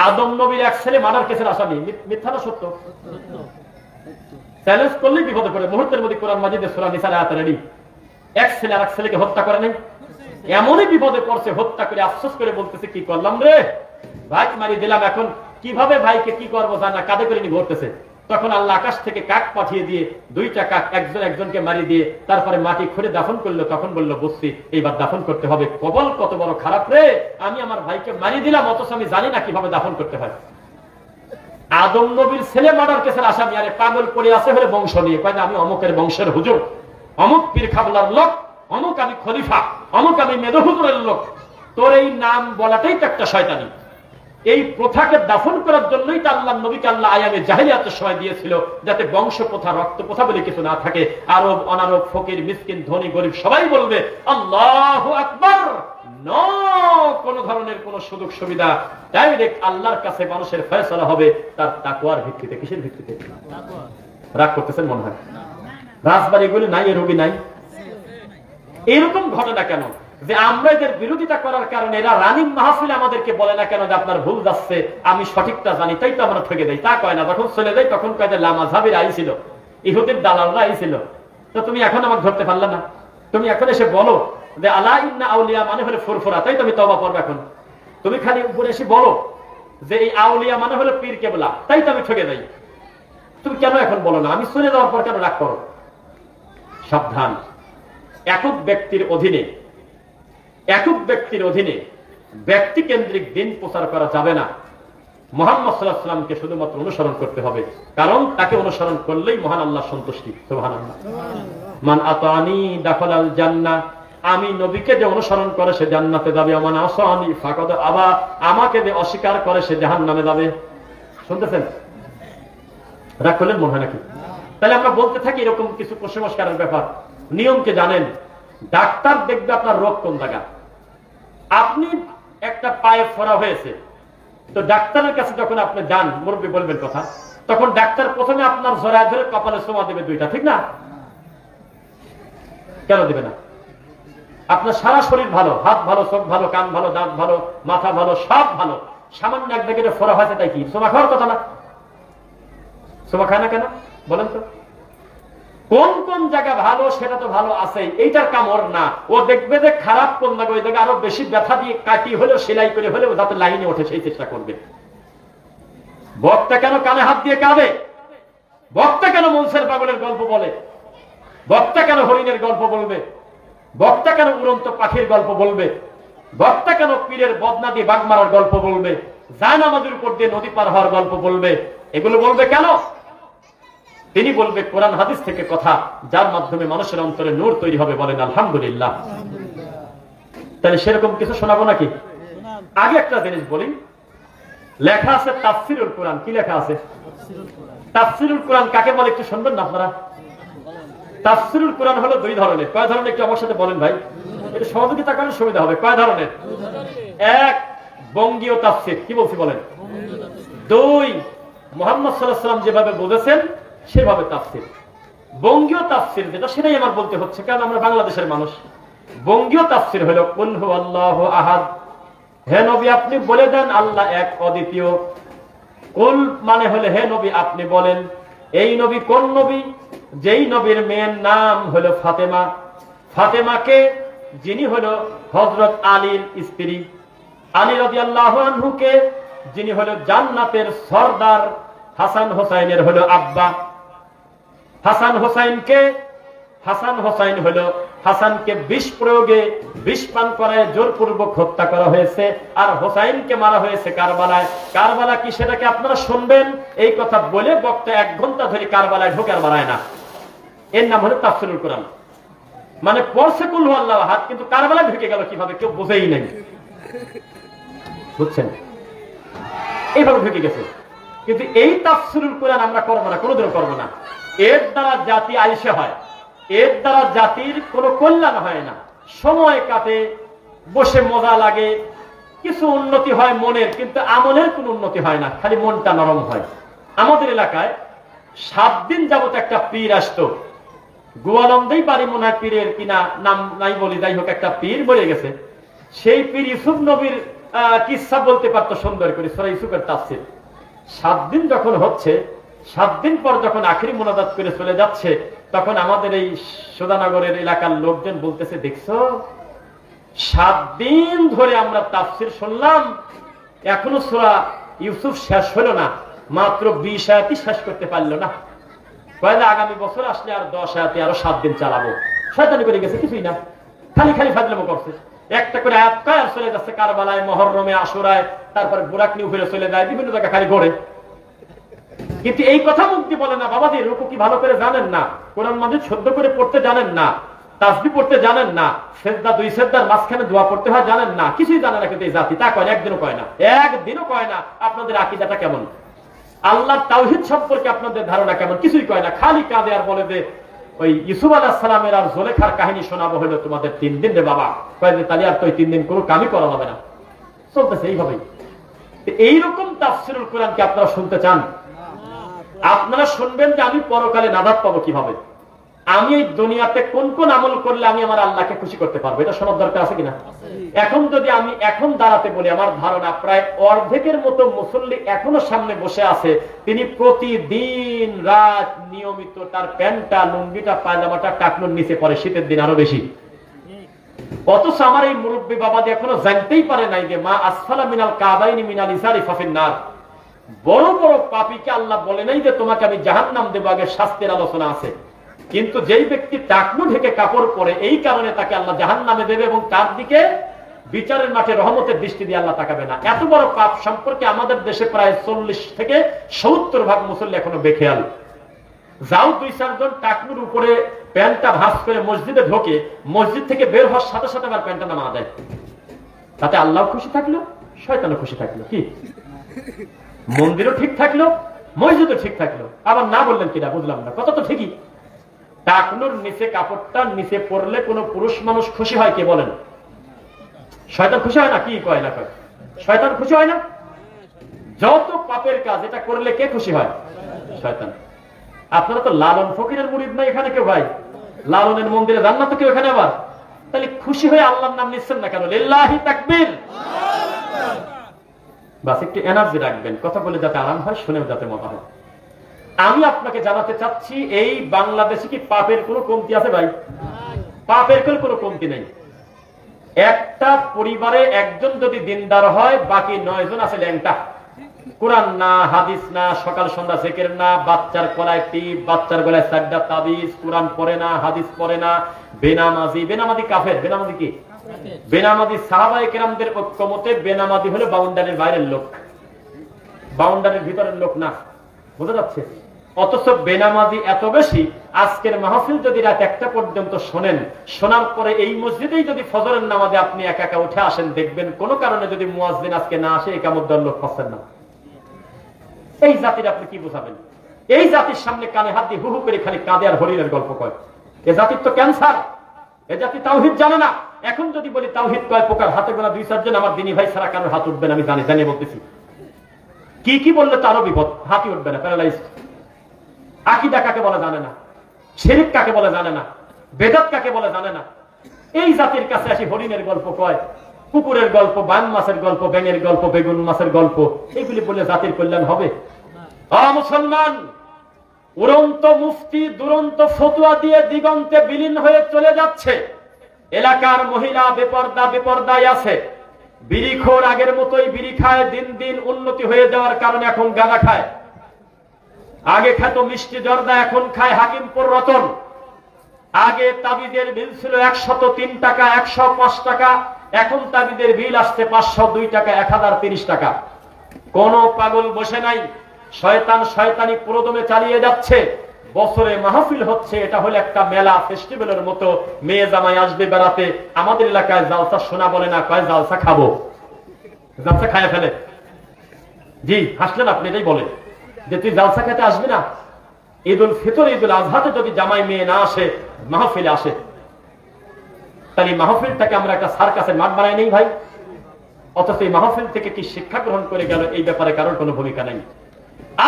আদম নবীর এক ছেলে মার্ডার কেসের আসামি, মিথ্যা না সত্য? চ্যালেঞ্জ করলেই বিপদে পড়ে। মুহূর্তের মধ্যে কোরআন মাজিদের সূরা নিসার আয়াত রেডি। এক ছেলে আর এক ছেলেকে হত্যা করে নাই, এমনই বিপদে পড়ছে, হত্যা করে আফসোস করে বলতেছে কি করলাম রে, ভাই মারি দিলাম, এখন কিভাবে ভাইকে কি করবো জানা, কাঁধে করে নিয়ে ঘুরতেছে। তখন আল্লাহ আকাশ থেকে কাক পাঠিয়ে দিয়ে, দুইটা কাক একজন একজনকে মারি দিয়ে তারপরে মাটি খুঁড়ে দাফন করলো। তখন বললো বুঝছি এইবার দাফন করতে হবে। কবল কত বড় খারাপ রে, আমি আমার ভাইকে মারি দিলাম অথচ আমি জানি না কিভাবে দাফন করতে হয়। আদম নবীর ছেলে মার্ডার কেসের আসামি, আরে পাগল পড়ে আছে হলে বংশ নিয়ে, কয় না আমি অমুকের বংশের হুজুর, অমুক পীর খাবলার লোক, অমুক আমি খলিফা, অমুক আমি মেদো হুজুরের লোক। তোর এই নাম বলাটাই তো একটা শয়তানি। এই প্রথাকে দাফন করার জন্যই তো আল্লাহ নবীকে আল্লাহ আয়ামে জাহেলিয়াতের সময় দিয়েছিল, যাতে বংশ প্রথা রক্ত প্রথা বলে কিছু না থাকে। আরব অনারব ফকির মিসকিন ধনী গরিব সবাই বলবে আল্লাহু আকবার, নো কোন ধরনের কোন সুযোগ সুবিধা, ডাইরেক্ট আল্লাহর কাছে মানুষের ফয়সালা হবে তার তাকওয়ার ভিত্তিতে। কিসের ভিত্তিতে? রাগ করতেছেন মনে হয়? রাজবাড়ি গুলি নাই, এ রোগী নাই। এরকম ঘটনা কেন যে আমরা এদের বিরোধিতা করার কারণে এরা রানিং মাহফিল আমাদেরকে বলে না কেন যে আপনার ভুল যাচ্ছে, আমি সঠিকটা জানি তাই তো আমরা ঠকে দেই? তা কয় না, যখন চলে যাই তখন কয় যে লামাযহাবের আইছিল, ইহুদির দালালরা আইছিল, তো তুমি এখন আমাকে ধরতে পারলে না। তুমি এখন এসে বলো যে আলা ইন্না আউলিয়া মানে হলো ফুরফুরা, তাই তো আমি তওবা করব। এখন তুমি খালি উপরে এসে বলো যে এই আউলিয়া মানে হলো পীর কেবলা, তাই তো আমি ঠকে যাই। তুমি কেন এখন বলো না? আমি চলে যাওয়ার পর কেন রাগ করো? সাবধান, একক ব্যক্তির অধীনে ব্যক্তি কেন্দ্রিক দিন প্রচার করা যাবে না। মুহাম্মদ সাল্লাল্লাহু আলাইহি ওয়াসাল্লামকে শুধুমাত্র অনুসরণ করতে হবে, কারণ তাকে অনুসরণ করলেই মহান আল্লাহ সন্তুষ্টি। সুবহানাল্লাহ। মান আতানি দাখালাল জান্নাহ, আমি নবীকে যে অনুসরণ করে সে জান্নাতে যাবে। মান আসানি ফাকাদ আবা, আমাকে যে অস্বীকার করে সে জাহান্নামে যাবে। শুনতেছেন? রাগ করলেন মনে হয় নাকি? তাহলে আমরা বলতে থাকি এরকম কিছু কুসংস্কারের ব্যাপার। নিয়মকে জানেন, ডাক্তার দেখবে আপনার রোগ কোন জায়গা। আপনি একটা পায়ে ফোড়া হয়েছে, তো ডাক্তারের কাছে যখন আপনি যান, মুরব্বী বলবেন কথা, তখন ডাক্তার প্রথমে আপনার জড়ায় ধরে কপালে চুমা দেবে দুইটা, ঠিক না? কেন দেবে না? আপনার সারা শরীর ভালো, হাত ভালো, চোখ ভালো, কান ভালো, দাঁত ভালো, মাথা ভালো, সব ভালো, সামান্য এক জায়গায় ফোড়া হয়েছে, তাই কি চুমা খাওয়ার কথা না? চুমা খায় না কেন বলেন তো? কোন কোন জায়গা ভালো সেটা তো ভালো আছে, এইটার কামড় না। ও দেখবে যে খারাপ কোন জায়গা, ওই জায়গায় আরো বেশি ব্যথা দিয়ে কাটি হলেও সেলাই করে হলেও যাতে লাইনে ওঠে সেই চেষ্টা করবে। বক্তা কেন কানে হাত দিয়ে কাঁদে? বক্তা কেন মনসের পাগলের গল্প বলে? বক্তা কেন হরিণের গল্প বলবে? বক্তা কেন উড়ন্ত পাখির গল্প বলবে? বক্তা কেন পীরের বদনা দিয়ে বাঘ মারার গল্প বলবে? জায়নামাজের উপর দিয়ে নদী পার হওয়ার গল্প বলবে? এগুলো বলবে কেন? তিনি বলবে কোরআন হাদিস থেকে কথা, যার মাধ্যমে মানুষের অন্তরে নূর তৈরি হবে। বলেন আলহামদুলিল্লাহ। তাহলে সেরকম কিছু শোনাবো নাকি? আগে একটা জিনিস বলি, লেখা আছে তাফসিরুল কোরআন। কি লেখা আছে? তাফসিরুল কোরআন কাকে বলে একটু শুনবেন না আপনারা? তাফসিরুল কোরআন হলো দুই ধরনের। কয় ধরনের একটু আমার সাথে বলেন ভাই, এটা সহযোগিতা করার সুবিধা হবে। কয় ধরনের? এক, বঙ্গীয় তাফসির। কি বলছি বলেন? দুই, মুহাম্মদ সাল্লাল্লাহু আলাইহি ওয়াসাল্লাম যেভাবে বলেছেন সেভাবে তাফসির। বঙ্গীয় তাফসির যেটা, সেটাই আমার বলতে হচ্ছে কারণ আমরা বাংলাদেশের মানুষ। বঙ্গীয় তাফসির হলো কুল হুয়াল্লাহু আহাদ, হে নবী আপনি বলে দেন আল্লাহ এক অদ্বিতীয়। কুল মানে হলো হে নবী আপনি বলেন। এই নবী কোন নবী? যেই নবীর মেয়ের নাম হলো ফাতেমা। ফাতেমাকে যিনি হলো হযরত আলীর স্ত্রী, আলী রাদিয়াল্লাহু আনহুকে যিনি হলো জান্নাতের সরদার, হাসান হোসাইনের হলো আব্বা। হাসান হোসাইন হলো, হাসানকে বিষ প্রয়োগে বিষ পান করায় জোরপূর্বক হত্যা করা হয়েছে, আর হোসাইনকে মারা হয়েছে কারবালায়। কারবালা কি সেটাকে আপনারা শুনবেন? এই কথা বলে বক্তা 1 ঘন্টা ধরে কারবালায় ঢোকার মারায় না। এর নাম হলো তাফসিরুল কোরআন। মানে পড়ছে কুল হুয়াল্লাহু আহাদ, কিন্তু কারবালায় ঢুকে গেল কিভাবে কেউ বোঝেই নাই। বুঝছেন? এইভাবে ঢুকে গেছে। কিন্তু এই তাফসিরুল কোরআন আমরা করবো না, কোনোদিনও করবো না। এর দ্বারা জাতি আইসে হয়, এর দ্বারা জাতির কোনো কল্যাণ হয় না। সময় কাটে, বসে মজা লাগে, কিছু উন্নতি হয় মনের, কিন্তু আমলের কোনো উন্নতি হয় না, খালি মনটা নরম হয়। আমাদের এলাকায় 7 দিন যাবত একটা পীর আসতো। গোয়ালন্দেই বাড়ি মনে হয় পীরের কিনা নাম নাই বলি, যাই হোক একটা পীর বলে গেছে। সেই পীর ইউসুফ নবীর কিসসা বলতে পারতো সুন্দর করে সূরা ইউসুফের তাফসীর। 7 দিন যখন হচ্ছে, 7 দিন পর যখন আখিরি মোনাজাত করে চলে যাচ্ছে, তখন আমাদের এই সুধানগরের এলাকার লোকজন বলতেছে, দেখছো 7 দিন ধরে আমরা তাফসীর শুনলাম, এখনো সূরা ইউসুফ শেষ হলো না, মাত্র 20 আয়াতই শেষ করতে পারলো না। কয়লা আগামী বছর আসলে আর 10 আয়াতে আরো 7 দিন চালাবো। শয়তানি করে গেছে, কিছুই না, খালি খালি ফাজলামো করছে। একটা করে আয়াত কয় আর চলে যাচ্ছে কারবালায়, মহররমে, আশুরায়, তারপরে বুরাক নিউ ফিরে চলে যায়, বিভিন্ন জায়গায় খালি ঘোরে। কিন্তু এই কথা মুক্তি বলে না, বাবাজি রুকু কি ভালো করে জানেন না, কোরআন মাজিদ শুদ্ধ করে পড়তে জানেন না, তাসবিহ পড়তে জানেন না, সেজদা 2 সেজদার মাঝখানে দোয়া পড়তে হয় জানেন না, কিছুই জানে না। কিন্তু এই জাতি তা কয় না, একদিনও কয় না, একদিনও কয় না আপনাদের আকীদাটা কেমন, আল্লাহর তাওহীদ সম্পর্কে আপনাদের ধারণা কেমন, কিছুই কয় না। খালি কাঁদে আর বলে যে ওই ইউসুফ আলাইহিস সালামের আর জুলেখার কাহিনী শোনাবো হলো তোমাদের 3 দিন রে বাবা। কয় যে তাহলে আর তো 3 দিন কোনো কামই করা হবে না। চলতেছে এইভাবেই। এইরকম তাফসীরুল কোরআন কি আপনারা শুনতে চান? আপনারা শুনবেন যে আমি পরকালে নাজাত পাবো কিভাবে, আমি এই দুনিয়াতে কোন কোন আমল করলে আমি আমার আল্লাহকে খুশি করতে পারবো, এটা শোনার দরকার আছে কিনা? এখন যদি আমি এখন দাঁড়াতে বলি, আমার ধারণা প্রায় অর্ধেকের মতো মুসল্লি এখনো সামনে বসে আছে, তিনি প্রতিদিন রাত নিয়মিত তার প্যান্টটা, লুঙ্গিটা, পায়জামাটা টাকনুর নিচে পরে, শীতের দিন আরো বেশি। অথচ আমার এই মুরব্বী বাবাদি এখনো জানতেই পারে নাই যে মা আসফালা মিনাল কাবাইনি মিনাল ইসারি ফাফিন নার। বড় বড় পাপীকে আল্লাহ বলে নাই যে তোমাকে আমি জাহান্নাম দেব, আগে শাস্তির আলোচনা আছে। কিন্তু যেই ব্যক্তি টাকনু ঢেকে কাপড় পরে, এই কারণে তাকে আল্লাহ জাহান্নামে দেবে এবং তার দিকে বিচারের মাঠে রহমতের দৃষ্টি দিয়ে আল্লাহ তাকাবে না। এত বড় পাপ সম্পর্কে আমাদের দেশে প্রায় 40 থেকে 70 ভাগ মুসল্লি এখনো বেখেয়াল। যাও 2-4 জন টাকনুর উপরে প্যান্টটা ভাঁজ করে মসজিদে ঢোকে, মসজিদ থেকে বের হওয়ার সাথে সাথে আবার প্যান্টটা নামা দেয়। তাতে আল্লাহ খুশি থাকলো, শয়তানও খুশি থাকলো, কি মন্দিরও ঠিক থাকলো, মসজিদও ঠিক থাকলো। আবার না বললেন কিনা বুঝলাম না, কথা তো ঠিকই। টাকনুর নিচে কাপড়টার নিচে পড়লে কোন পুরুষ মানুষ খুশি হয় কে বলেন? শয়তান খুশি হয় না? কি কয় না কয়? শয়তান খুশি হয় না? যত পাপের কাজ এটা করলে কে খুশি হয়? শয়তান। আপনারা তো লালন ফকিরের মুরিদ না এখানে কেউ? ভাই লালনের মন্দিরে যান না তো কেউ এখানে? আবার তাহলে খুশি হয়ে আল্লাহর নাম নিচ্ছেন না কেন? লিল্লাহি তাকবীর। বাস একটু এনার্জি রাখবেন, কথা বলে যাতে আরাম হয়, শুনেও যাতে মজা হয়। আমি আপনাকে জানাতে চাচ্ছি, এই বাংলাদেশে কি পাপের কোনো কমতি আছে ভাই? পাপের কোনো কমতি নেই। একটা পরিবারে একজন যদি দিনদার হয়, বাকি 9 জন আছে ল্যাংটা। কোরআন না, হাদিস না, সকাল সন্ধ্যা জিকির না, বাচ্চার গলায় টিপ, বাচ্চার গলায় 4টা তাবিজ, কোরআন পড়ে না, হাদিস পড়ে না, বেনামাজি। বেনামাজি কাফের। বেনামাজি কি? বেনামাজি সাহাবায়ে কেরামদের ঐক্যমতে বেনামাজি হলো বাউন্ডারির বাইরের লোক, বাউন্ডারির ভিতরের লোক না। বুঝা যাচ্ছে? অথচ বেনামাজি এত বেশি, আজকের মাহফিল যদি রাত 1টা পর্যন্ত শোনেন, শোনার পরে এই মসজিদেই যদি ফজরের নামাজে আপনি একা একা উঠে আসেন, দেখবেন কোন কারণে যদি মুয়াজ্জিন আজকে না আসে, একামত দেওয়ার লোক পাচ্ছেন না। এই জাতির আপনি কি বুঝাবেন? এই জাতির সামনে কানে হাত দিয়ে হু হু করে খালি কাঁদে আর হরিণের গল্প কয়। এ জাতির তো ক্যান্সার। এ জাতি তাওহীদ জানে না। এখন যদি বলি তাওহীদ কয় প্রকার, হাতে গোনা 2-4 জন আমার দিনী ভাই ছাড়া কারোর হাত উঠবে না, আমি জানিয়ে বলতেছি। কি কি বললে তো আরো বিপদ, হাতই উঠবে না, প্যারালাইজ। আকীদা কাকে বলে জানে না, শিরক কাকে বলে জানে না, বেদাত কাকে বলে জানে না। এই জাতির কাছে আসি হরিণের গল্প কয়, কুকুরের গল্প, বান মাছের গল্প, ব্যাঙের গল্প, বেগুন মাছের গল্প, এগুলি বলে জাতির কল্যাণ হবে? মুসলমান, উড়ন্ত মুফতি দুরন্ত ফতোয়া দিয়ে দিগন্তে বিলীন হয়ে চলে যাচ্ছে। এলাকার মহিলা বেপরদায় আছে, বিড়িখোর আগের মতোই বিড়ি খায়, দিন দিন উন্নতি হয়ে যাওয়ার কারণে এখন গাঁজা খায়। আগে খেত মিষ্টি জর্দা, এখন খায় হাকিমপুর রতন। আগে তাবিজের বিল ছিল 103 টাকা, 105 টাকা, এখন তাবিজের বিল আসছে 502 টাকা, 1030 টাকা। কোন পাগল বসে নাই, শয়তান শয়তানি পুরোদমে চালিয়ে যাচ্ছে। বছরে মাহফিল হচ্ছে, এটা হলো একটা মেলা, ফেস্টিভ্যালের মতো। মেয়ে জামাই আসবে বেড়াতে। আমাদের এলাকায় জালসা শোনা বলে না, কয় জালসা খাবো। জালসা খায় ফেলে। জি হাসলেন আপনি, এটাই বলে যে তুই জালসা খেতে আসবি না। ঈদুল ফিতর, ঈদুল আজহাতে যদি জামাই মেয়ে না আসে, মাহফিলে আসে, তাহলে মাহফিলটাকে আমরা একটা সার্কাসের মাঠ বানাই নেই ভাই। অথচ এই মাহফিল থেকে কি শিক্ষা গ্রহণ করে গেল, এই ব্যাপারে কারোর কোনো ভূমিকা নেই।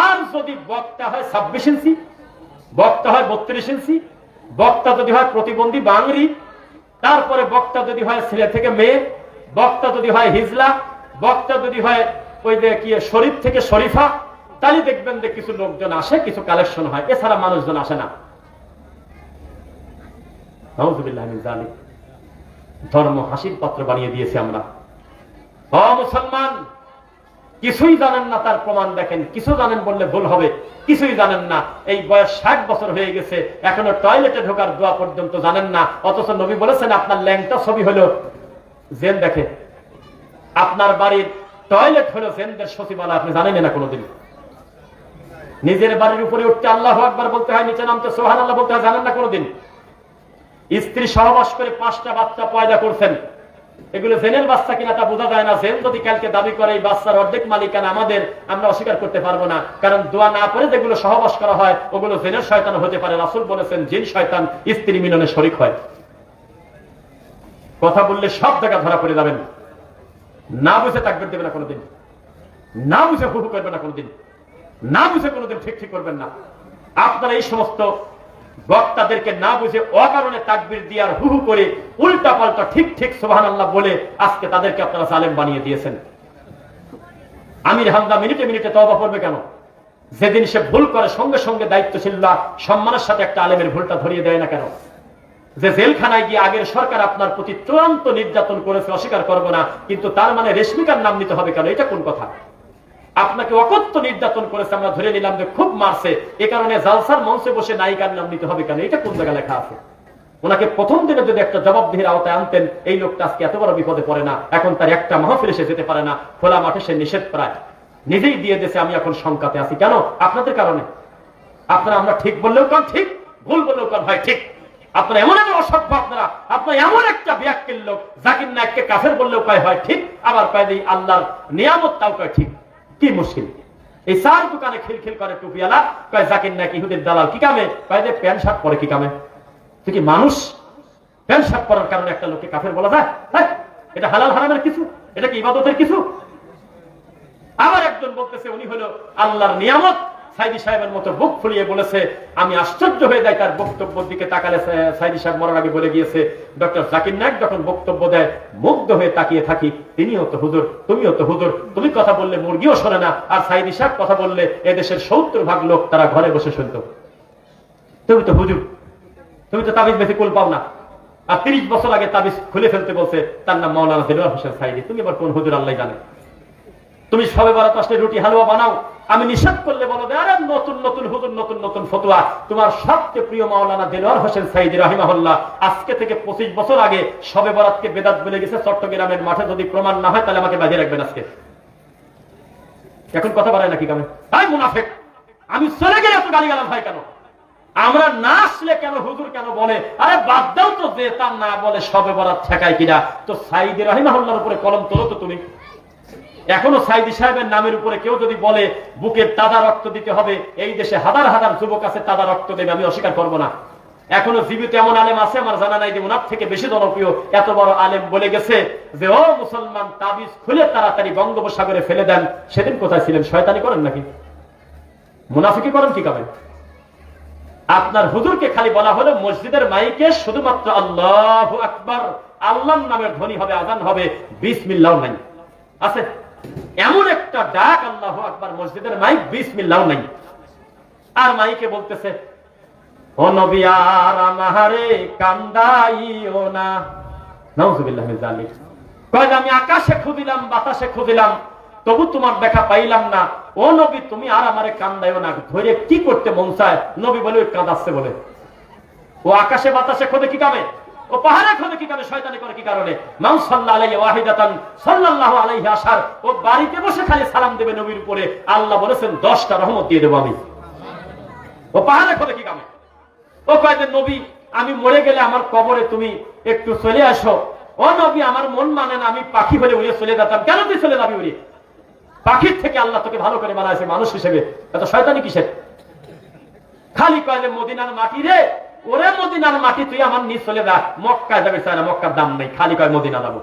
আর যদি বক্তা হয় 26 ইঞ্চি, বক্তা হয় 32 ইঞ্চি, বক্তা যদি হয় প্রতিবন্ধী বাঙরি, তারপরে বক্তা যদি হয় ছেলে থেকে মেয়ে, বক্তা যদি হয় হিজলা, বক্তা যদি হয় ওই যে কি শরীফ থেকে শরীফা, তাহলে দেখবেন যে কিছু লোকজন আসে, কিছু কালেকশন হয়, এছাড়া মানুষজন আসে না। নাউযুবিল্লাহি মিন যালিক। ধর্ম হাসির পাত্র বানিয়ে দিয়েছি আমরা। মুসলমান, কিছুই জানেন না তার প্রমাণ দেখেন। কিছু জানেন বললে ভুল হবে, কিছুই জানেন না। এই বয়স 60 বছর হয়ে গেছে, এখনো টয়লেটে ঢোকার দোয়া পর্যন্ত জানেন না। অথচ নবী বলেছেন আপনার ল্যাংটা ছবি হলো জেন দেখে, আপনার বাড়ির টয়লেট হলো জেনদের সচিবালয়, আপনি জানেন না কোনোদিন। নিজের বাড়ির উপরে উঠতে আল্লাহু আকবার বলতে হয়, নিচে নামতে সুবহানাল্লাহ বলতে হয়, জানেন না কোনোদিন। স্ত্রী সহবাস করে 5টা বাচ্চা পয়দা করছেন, এগুলো জেনের বাচ্চা কিনা তা বোঝা যায় না। জেন যদি কালকে দাবি করে এই বাচ্চার অর্ধেক মালিকানা আমাদের, আমরা অস্বীকার করতে পারবো না, কারণ দোয়া না করে যেগুলো সহবাস করা হয় ওগুলো জেনের শয়তান হতে পারে। রাসূল বলেছেন জিন শয়তান স্ত্রী মিলনে শরীক হয়। কথা বললে সব জায়গা ধরা পড়ে যাবেন। না বুঝে তাকবীর দেবে না কোনোদিন, না বুঝে হু হু করবে না কোনোদিন, না বুঝে কোনোদিন ঠিক ঠিক করবেন না। আপনারা এই সমস্ত বক্তাদেরকে না বুঝে অকারণে তাকবীর দিয়ে আর হু হু করে উল্টা পাল্টা ঠিক ঠিক সুবহানাল্লাহ বলে আজকে তাদেরকে আপনারা জালেম বানিয়ে দিয়েছেন। আমির হামজা মিনিটে মিনিটে তওবা করবে কেন? যেদিন সে ভুল করে সঙ্গে সঙ্গে দায়িত্বশীলরা সম্মানের সাথে একটা আলেমের ভুলটা ধরিয়ে দেয় না কেন? যে জেলখানায় গিয়ে আগের সরকার আপনার প্রতি চূড়ান্ত নির্যাতন করেছে, অস্বীকার করবো না, কিন্তু তার মানে রেশমিকার নাম নিতে হবে কেন? এটা কোন কথা? আপনাকে অকথ্য নির্যাতন করেছে, আমরা ধরে নিলাম যে খুব মারছে, এ কারণে জালসার মঞ্চে বসে নায়িকার নাম নিতে হবে কেন? এটা কোন জায়গায় লেখা আছে? ওনাকে প্রথম দিনে যদি একটা জবাবদিহির আওতায় আনতেন, এই লোকটা আজকে এত বড় বিপদে পড়ে না। এখন তার একটা মাহফিলে সে যেতে পারে না, খোলা মাঠে সে নিষেধ প্রায় নিজেই দিয়ে দিয়েছে। আমি এখন শঙ্কাতে আছি কেন? আপনাদের কারণে। আপনারা আমরা ঠিক বললেও কান ঠিক, ভুল বললেও কান হয় ঠিক। আপনারা এমন একটা অসভ্য, আপনার এমন একটা বিয়াক্কেল লোক, জাকির নায়েককে কাফের বললেও কয় হয় ঠিক, আবার কয় দিই আল্লাহর নিয়ামত তাও কয় ঠিক। কি মুশকিল? এই চার দোকানে খিলখিল করে টুপিওয়ালা কয় জাকির নায়েক ইহুদির দালাল। কি কামে? কয় যে প্যান্ট শার্ট পরে। কি কামে? তুই কি মানুষ? প্যান্ট শার্ট পরার কারণে একটা লোককে কাফের বলা যায়? এটা হালাল হারামের কিছু? এটা কি ইবাদতের কিছু? আবার একজন বলতেছে উনি হলো আল্লাহর নিয়ামত। সাইদি সাহেবের মতো বুক ফুলিয়ে বলেছে, আমি আশ্চর্য হয়ে যাই তার বক্তব্যের দিকে তাকালে। সাইদি সাহেব মরার আগে বলে গিয়েছে, ডক্টর জাকির নায়েক যখন বক্তব্য দেয় মুগ্ধ হয়ে তাকিয়ে থাকি, তিনিও তো হুজুর, তুমিও তো হুজুর, তুমি কথা বললে মুরগিও শোনে না, আর সাইদি সাহেব কথা বললে এদেশের 70% লোক তারা ঘরে বসে শুনত। তুমি তো হুজুর, তুমি তো তাবিজ বেশি কুল পাও না। আর 30 বছর আগে তাবিজ খুলে ফেলতে বলছে, তার নাম মাওলানা দেলোয়ার হোসেন সাইদি। তুমি আবার কোন হুজুর আল্লাহ জানে। তুমি সবে বরাত আসলে রুটি হালুয়া বানাও, আমি নিষেধ করলে বলো আরে নতুন নতুন হুজুর, নতুন নতুন ফতোয়া। তোমার সবচেয়ে প্রিয় মাওলানা দেলোয়ার হোসেন সাইদি রাহিমাহুল্লাহ আজকে থেকে 25 বছর আগে সবে বরাতকে বেদাত বলে গেছে চট্টগ্রামের মাঠে। যদি প্রমাণ না হয় তাহলে আমাকে বাজিয়ে রাখবেন আজকে। এখন কথা বাড়ায় নাকি কামে? তাই মুনাফিক, আমি চলে গেলে এত গালিগালাজ হয় কেন? আমরা না আসলে কেন হুজুর কেন বলে? আরে বাদ দাও তো, যে তার না বলে সবে বরাত ঠেকায় কিনা। তো সাইদি রাহিমাহুল্লাহর উপরে কলম তোলো তো তুমি। এখনো সাইদি সাহেবের নামের উপরে কেউ যদি বলে বুকের তাজা রক্ত দিতে হবে, এই দেশে হাজার হাজার যুবক আছে তাজা রক্ত দেবে, আমি অস্বীকার করবো না। এখনো জীবিত এমন আলেম আছে আমার জানা নাই যে ওনার থেকে বেশি জনপ্রিয় এত বড় আলেম বলে গেছে যে ও মুসলমান তাবিজ খুলে তাড়াতাড়ি বঙ্গোপসাগরে ফেলে দেন। সেদিন কোথায় ছিলেন? শয়তানি করেন নাকি? মুনাফিকি করেন কি কামে? আপনার হুজুরকে খালি বলা হলো মসজিদের মাইকে শুধুমাত্র আল্লাহু আকবার, আল্লাহর নামের ধ্বনি হবে, আযান হবে, বিসমিল্লাহ নাই আছে। এমন একটা ডাক আল্লাহু আকবার মসজিদের মাইক, বিসমিল্লাহ নাই। আর মাইকে বলতেছে ও নবী আর আমারে কান্দাইও না। নাউযুবিল্লাহি মিন যালিক। কয় আমি আকাশে খুঁজিলাম, বাতাসে খুঁজিলাম, তবু তোমার দেখা পাইলাম না। ও নবী তুমি আর আমারে কান্দাইও না। ধরে কি করতে মন চায়? নবী বলে ওই কাঁদাচ্ছে বলে। ও আকাশে বাতাসে খোঁজে কি কামে? ও পাহাড়ে খোঁজে কি কামে? শয়তানি করে কি কারণে? মান সাল্লাল্লাহু আলাইহি ওয়াহিদাতান সাল্লাল্লাহু আলাইহি আশার। ও বাড়িতে বসে খালি সালাম দেবে নবীর উপরে, আল্লাহ বলেছেন 10টা রহমত দিয়ে দেব আমি। ও পাহাড়ে খোঁজে কি কামে? ও কয় যে নবী আমি মরে গেলে আমার কবরে তুমি একটু চলে আসো। ও নবী আমার মন মানে না, আমি পাখি হলে উড়ে চলে যেতাম। কেন তুই চলে যাবি উড়ে? পাখির থেকে আল্লাহ তোকে ভালো করে বানাইছে মানুষ হিসেবে, এত শয়তানি কিসের? খালি কয় যে মদিনার মাটি রে, ওরে মদিনার মাটি তুই আমার নিজ চলে যা। মক্কায় যাবে চায় না, মক্কার দাম নেই, খালি কয় মদিনা যাবো।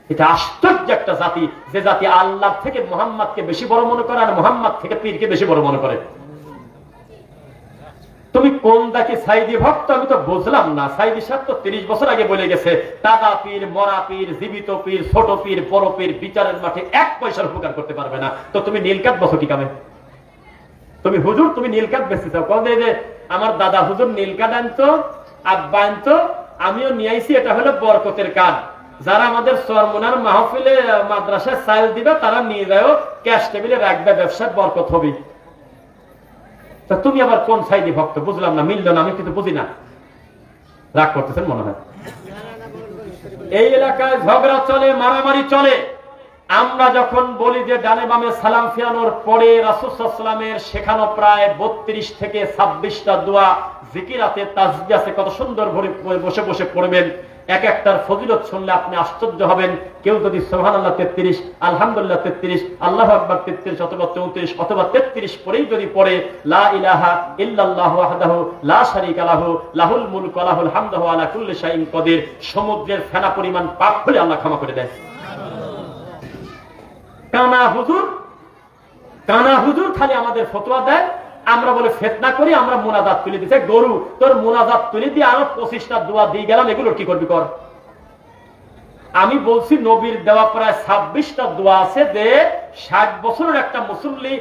এটা আশ্চর্য একটা জাতি, যে জাতি আল্লাহ থেকে মুহাম্মদকে বেশি বড় মনে করে আর মুহাম্মদ থেকে পীরকে বেশি বড় মনে করে। তুমি কোন দাকে সাইদি ভক্ত আমি তো বুঝলাম না। সাইদি সাহেব তো 30 বছর আগে বলে গেছে, দাদা পীর, মরা পীর, জীবিত পীর, ছোট পীর, বড় পীর বিচারের মাঠে 1 পয়সার উপকার করতে পারবে না। তো তুমি নীলকাত বসো কি কামে? তুমি হুজুর তুমি নীলকাত বেঁচে চাও, কবে যে আমার দাদা হুজুর নীলকাত আনতো, আব্বা আনতো, আমিও নিয়ে আইছি, এটা হলো বরকতের কাজ। যারা আমাদের চরমোনার মাহফিলে মাদ্রাসায় চাইল দিবে তারা নিয়ে যাও, ক্যাশ টেবিলে রাখবে, ব্যবসার বরকত হবে। তুমি আবার কোন সাইদি ভক্ত বুঝলাম না, মিলল না, আমি কিন্তু বুঝি না। রাগ করতেছেন মনে হয়। এই এলাকায় ঝগড়া চলে, মারামারি চলে। আমরা যখন বলি যে ডানে বামে সালাম ফিরানোর পরে রাসূল সাল্লাল্লাহু আলাইহি ওয়াসাল্লামের শেখানো প্রায় 32 থেকে 26টা দোয়া জিকির আছে, তাসবিহ আছে, কত সুন্দর করে বসে বসে পড়বেন। এক একটার ফজিলত শুনলে আপনি আশ্চর্য হবেন। কেউ যদি সুবহানাল্লাহ 33, আলহামদুলিল্লাহ 33, আল্লাহু আকবার 33 অথবা 34 অথবা 33 পরেই যদি পড়ে লা ইলাহা ইল্লাল্লাহু ওয়াহদাহু লা শারীকা লাহু লাহুল মুলকু ওয়া লাহুল হামদু ওয়া আলা কুল্লি শাইইন কাদির, সমুদ্রের ফেনা পরিমাণ পাপ হলে আল্লাহ ক্ষমা করে দেয়। কানা হুজুর খালি আমাদের ফতোয়া দেয়, আমরা বলে ফিতনা করি, আমরা মুনাজাত তুলে দিতে। গরু তোর মুনাজাত তুলে দিয়ে আরো 25টা দোয়া দিয়ে গেলাম, এগুলোর কি করবি কর। আমি বলছি নবীর দেওয়া প্রায় 26টা দোয়া আছে যে 60 বছরের একটা মুসল্লি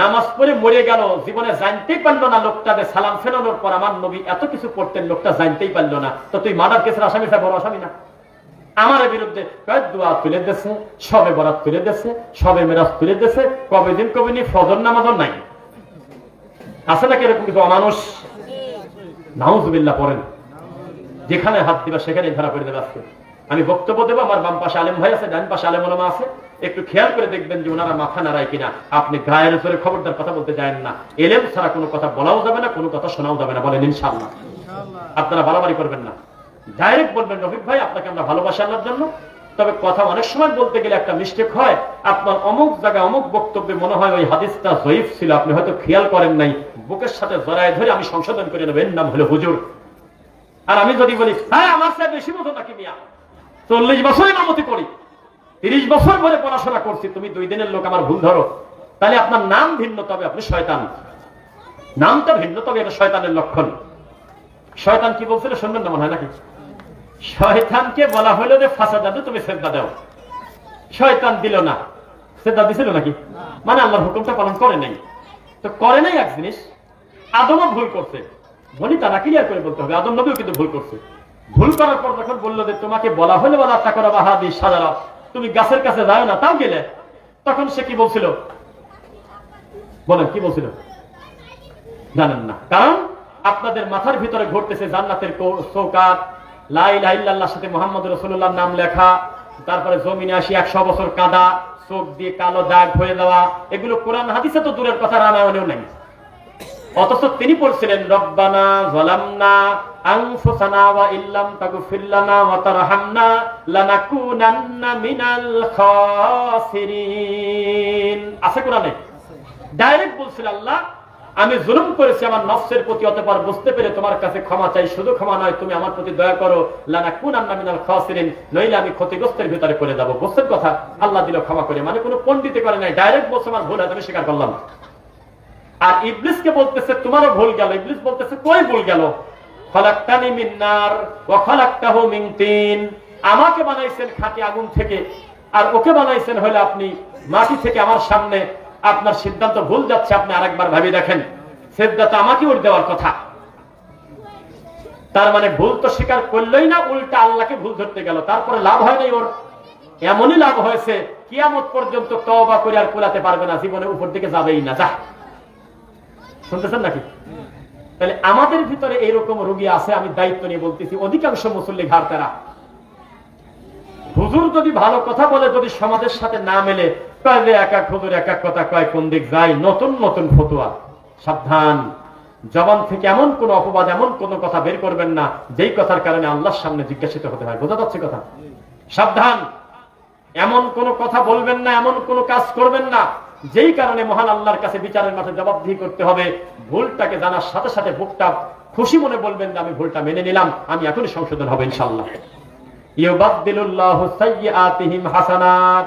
নামাজ পড়ে মরে গেল, জীবনে জানতেই পারলো না লোকটা যে সালাম ফেরানোর পর আমার নবী এত কিছু করতেন, লোকটা জানতেই পারলো না। তো তুই মার্ডার কেসের আসামি, বড় আসামি না? আমার বিরুদ্ধে দোয়া তুলে দিয়েছে, সবে বরাত তুলে দিয়েছে, সবে মেরাজ তুলে দিয়েছে, কবে দিন কবে নি ফজর নামাজও নাই। আছে নাকি এরকম কিছু অমানুষ? নাউজুবিল্লাহ পড়েন, যেখানে হাত দিবা সেখানে ধরা করে দেবে। আজকে আমি বক্তব্য দেবো, আমার বাম পাশে আলেম ভাই আছে, ডান পাশে আলেম ওলামা আছে, একটু খেয়াল করে দেখবেন যে ওনারা মাথা নাড়ায় কিনা। আপনি গায়ের উপরে খবরদার কথা বলতে যাবেন না। এলেম ছাড়া কোনো কথা বলাও যাবে না, কোনো কথা শোনাও যাবে না। বলেন ইনশাআল্লাহ। আপনারা বাড়াবাড়ি করবেন না, ডাইরেক্ট বলবেন রফিক ভাই আপনাকে আমরা ভালোবাসি আল্লাহর জন্য। তবে কথা অনেক সময় বলতে গেলে একটা মিস্টেক হয়, আপনার অমুক জায়গায় অমুক বক্তব্যে মনে হয় ওই হাদিসটা জয়ীফ ছিল, আপনি হয়তো খেয়াল করেন নাই, বুকের সাথে জড়ায় ধরে আমি সংশোধন করে নেব, এর নাম হলো হুজুর। আর আমি যদি বলি হ্যাঁ আমার সাথে বেশি মতো নাকি মিয়া, 40 বছর ইমামতি করি, 30 বছর ধরে পড়াশোনা করছি, তুমি 2 দিনের লোক আমার ভুল ধরো, তাহলে আপনার নাম ভিন্ন, তবে আপনি শয়তান। নামটা ভিন্ন, তবে এটা শয়তানের লক্ষণ। শয়তান কি বলছিল শুনবেন না মনে হয় নাকি? শয়তানকে বলা হলো যে ফাঁসা জাদু, তুমি সেজদা দাও। শয়তান দিল না, সেজদা দিছিল নাকি? মানে আল্লাহর হুকুমটা পালন করে নাই। তো করে নাই এক জিনিস, আদমও ভুল করছে, বলি তারা ক্লিয়ার করে বলতে হবে, আদম নবীও কিন্তু ভুল করছে। ভুল করার পর যখন বললো যে তোমাকে বলা হলে বলা তাকরা বাহাদি সাজারা, তুমি গাছের কাছে যাও না, তাও গেলে, তখন সে কি বলছিল বলেন? কি বলছিল জানেন না? কারণ আপনাদের মাথার ভিতরে ঘটতেছে জান্নাতের চৌকাত, লা ইলাহা ইল্লাল্লাহর সাথে মুহাম্মদুর রাসূলুল্লাহর নাম লেখা, তারপরে জমিনে আসি 100 বছর কাদা, চোখ দিয়ে কালো দাগ হয়ে যাওয়া, এগুলো কোরআন হাদিসে তো দূরের কথা, রামায়ণেও নাই। অথচ তিনি পড়ছিলেন রব্বানা যালামনা আনফুসানা ওয়া ইল্লাম তাগফির লানা ওয়া তারহামনা লানাকুনান্না মিনাল খাসিরিন। আছে কোরআনে ডাইরেক্ট বলছিল আল্লাহ আমি জুলুম করেছি আমার নফসের প্রতি, অতঃপর বুঝতে পেরে তোমার কাছে ক্ষমা চাই। শুধু ক্ষমা নয়, তুমি আমার প্রতি দয়া করো, লানাকুনান্না মিনাল খাসিরিন, নইলে আমি ক্ষতিগ্রস্তের ভিতরে পড়ে যাব। বুঝছেন কথা? আল্লাহ দিল ক্ষমা করে, মানে কোনো পণ্ডিতে করে নাই, ডাইরেক্ট বলছে আমার ভুল, আমি স্বীকার করলাম। আর ইবলিসকে বলতেছে তোমারও ভুল গেল। ইবলিস বলতেছে কই ভুল গেল? খলাকতানি মিন নার ওয়া খলাকতাহু মিন তিন, আমাকে বানাইছেন খাঁটি আগুন থেকে, আর ওকে বানাইছেন হলো আপনি মাটি থেকে। আমার সামনে আপনার সিদ্ধান্ত ভুল যাচ্ছে, আপনি আরেকবার ভাবি দেখেন, সিদ্ধান্ত তো আমাকে উঠ দেওয়ার কথা। তার মানে ভুল তো স্বীকার করলই না, উল্টা আল্লাহকে ভুল ধরতে গেল। তারপরে লাভ হয় নাই ওর, এমনই লাভ হয়েছে কিয়ামত পর্যন্ত তওবা করে আর কুলাতে পারবে না, জীবনে উপর দিকে যাবেই না। যা শুনতেছেন নাকি? তাহলে আমাদের ভিতরে এইরকম রোগী আছে, আমি দায়িত্ব নিয়ে বলতেছি, অধিকাংশ মুসল্লি ঘাড়তারা। হুজুর যদি ভালো কথা বলে, যদি সমাজের সাথে না মেলে, কয় এক এক হুজুর এক এক কথা কয়, কোন দিক যায়, নতুন নতুন ফতোয়া। সাবধান, জবান থেকে এমন কোন অপবাদ, এমন কোন কথা বের করবেন না যেই কথার কারণে আল্লাহর সামনে জিজ্ঞাসিত হতে হয়। বোঝা যাচ্ছে কথা? সাবধান, এমন কোন কথা বলবেন না, এমন কোন কাজ করবেন না যেই কারণে মহান আল্লাহর কাছে বিচারের মাঠে জবাবদিহি করতে হবে। ভুলটাকে জানার সাথে সাথে বুকটা খুশি মনে বলবেন যে আমি ভুলটা মেনে নিলাম, আমি এখনই সংশোধন হবে ইনশাআল্লাহ। ইউবাদদিলুল্লাহু সাইয়্যাতিহিম হাসানাত,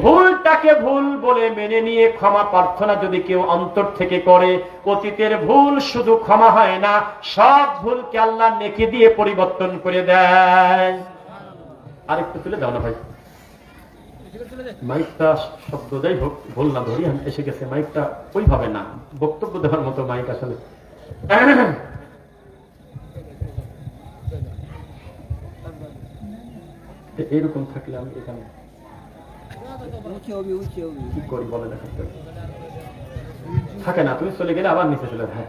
ভুলটাকে ভুল বলে মেনে নিয়ে ক্ষমা প্রার্থনা যদি কেউ অন্তর থেকে করে, অতীতের ভুল শুধু ক্ষমা হয় না, সব ভুলকে আল্লাহ নেকি দিয়ে পরিবর্তন করে দেয়। আরেকটু তুলে দাও না ভাই মাইকটা, শব্দ যাই হোক ভুল না ধরি এসে গেছে, মাইকটা ওইভাবে না, বক্তব্য দেওয়ার মতো মাইক আসলে। এরকম থাকলে আমি এখানে কি করি বলে না, থাকে না, তুমি চলে গেলে আবার নিচে চলে। হ্যাঁ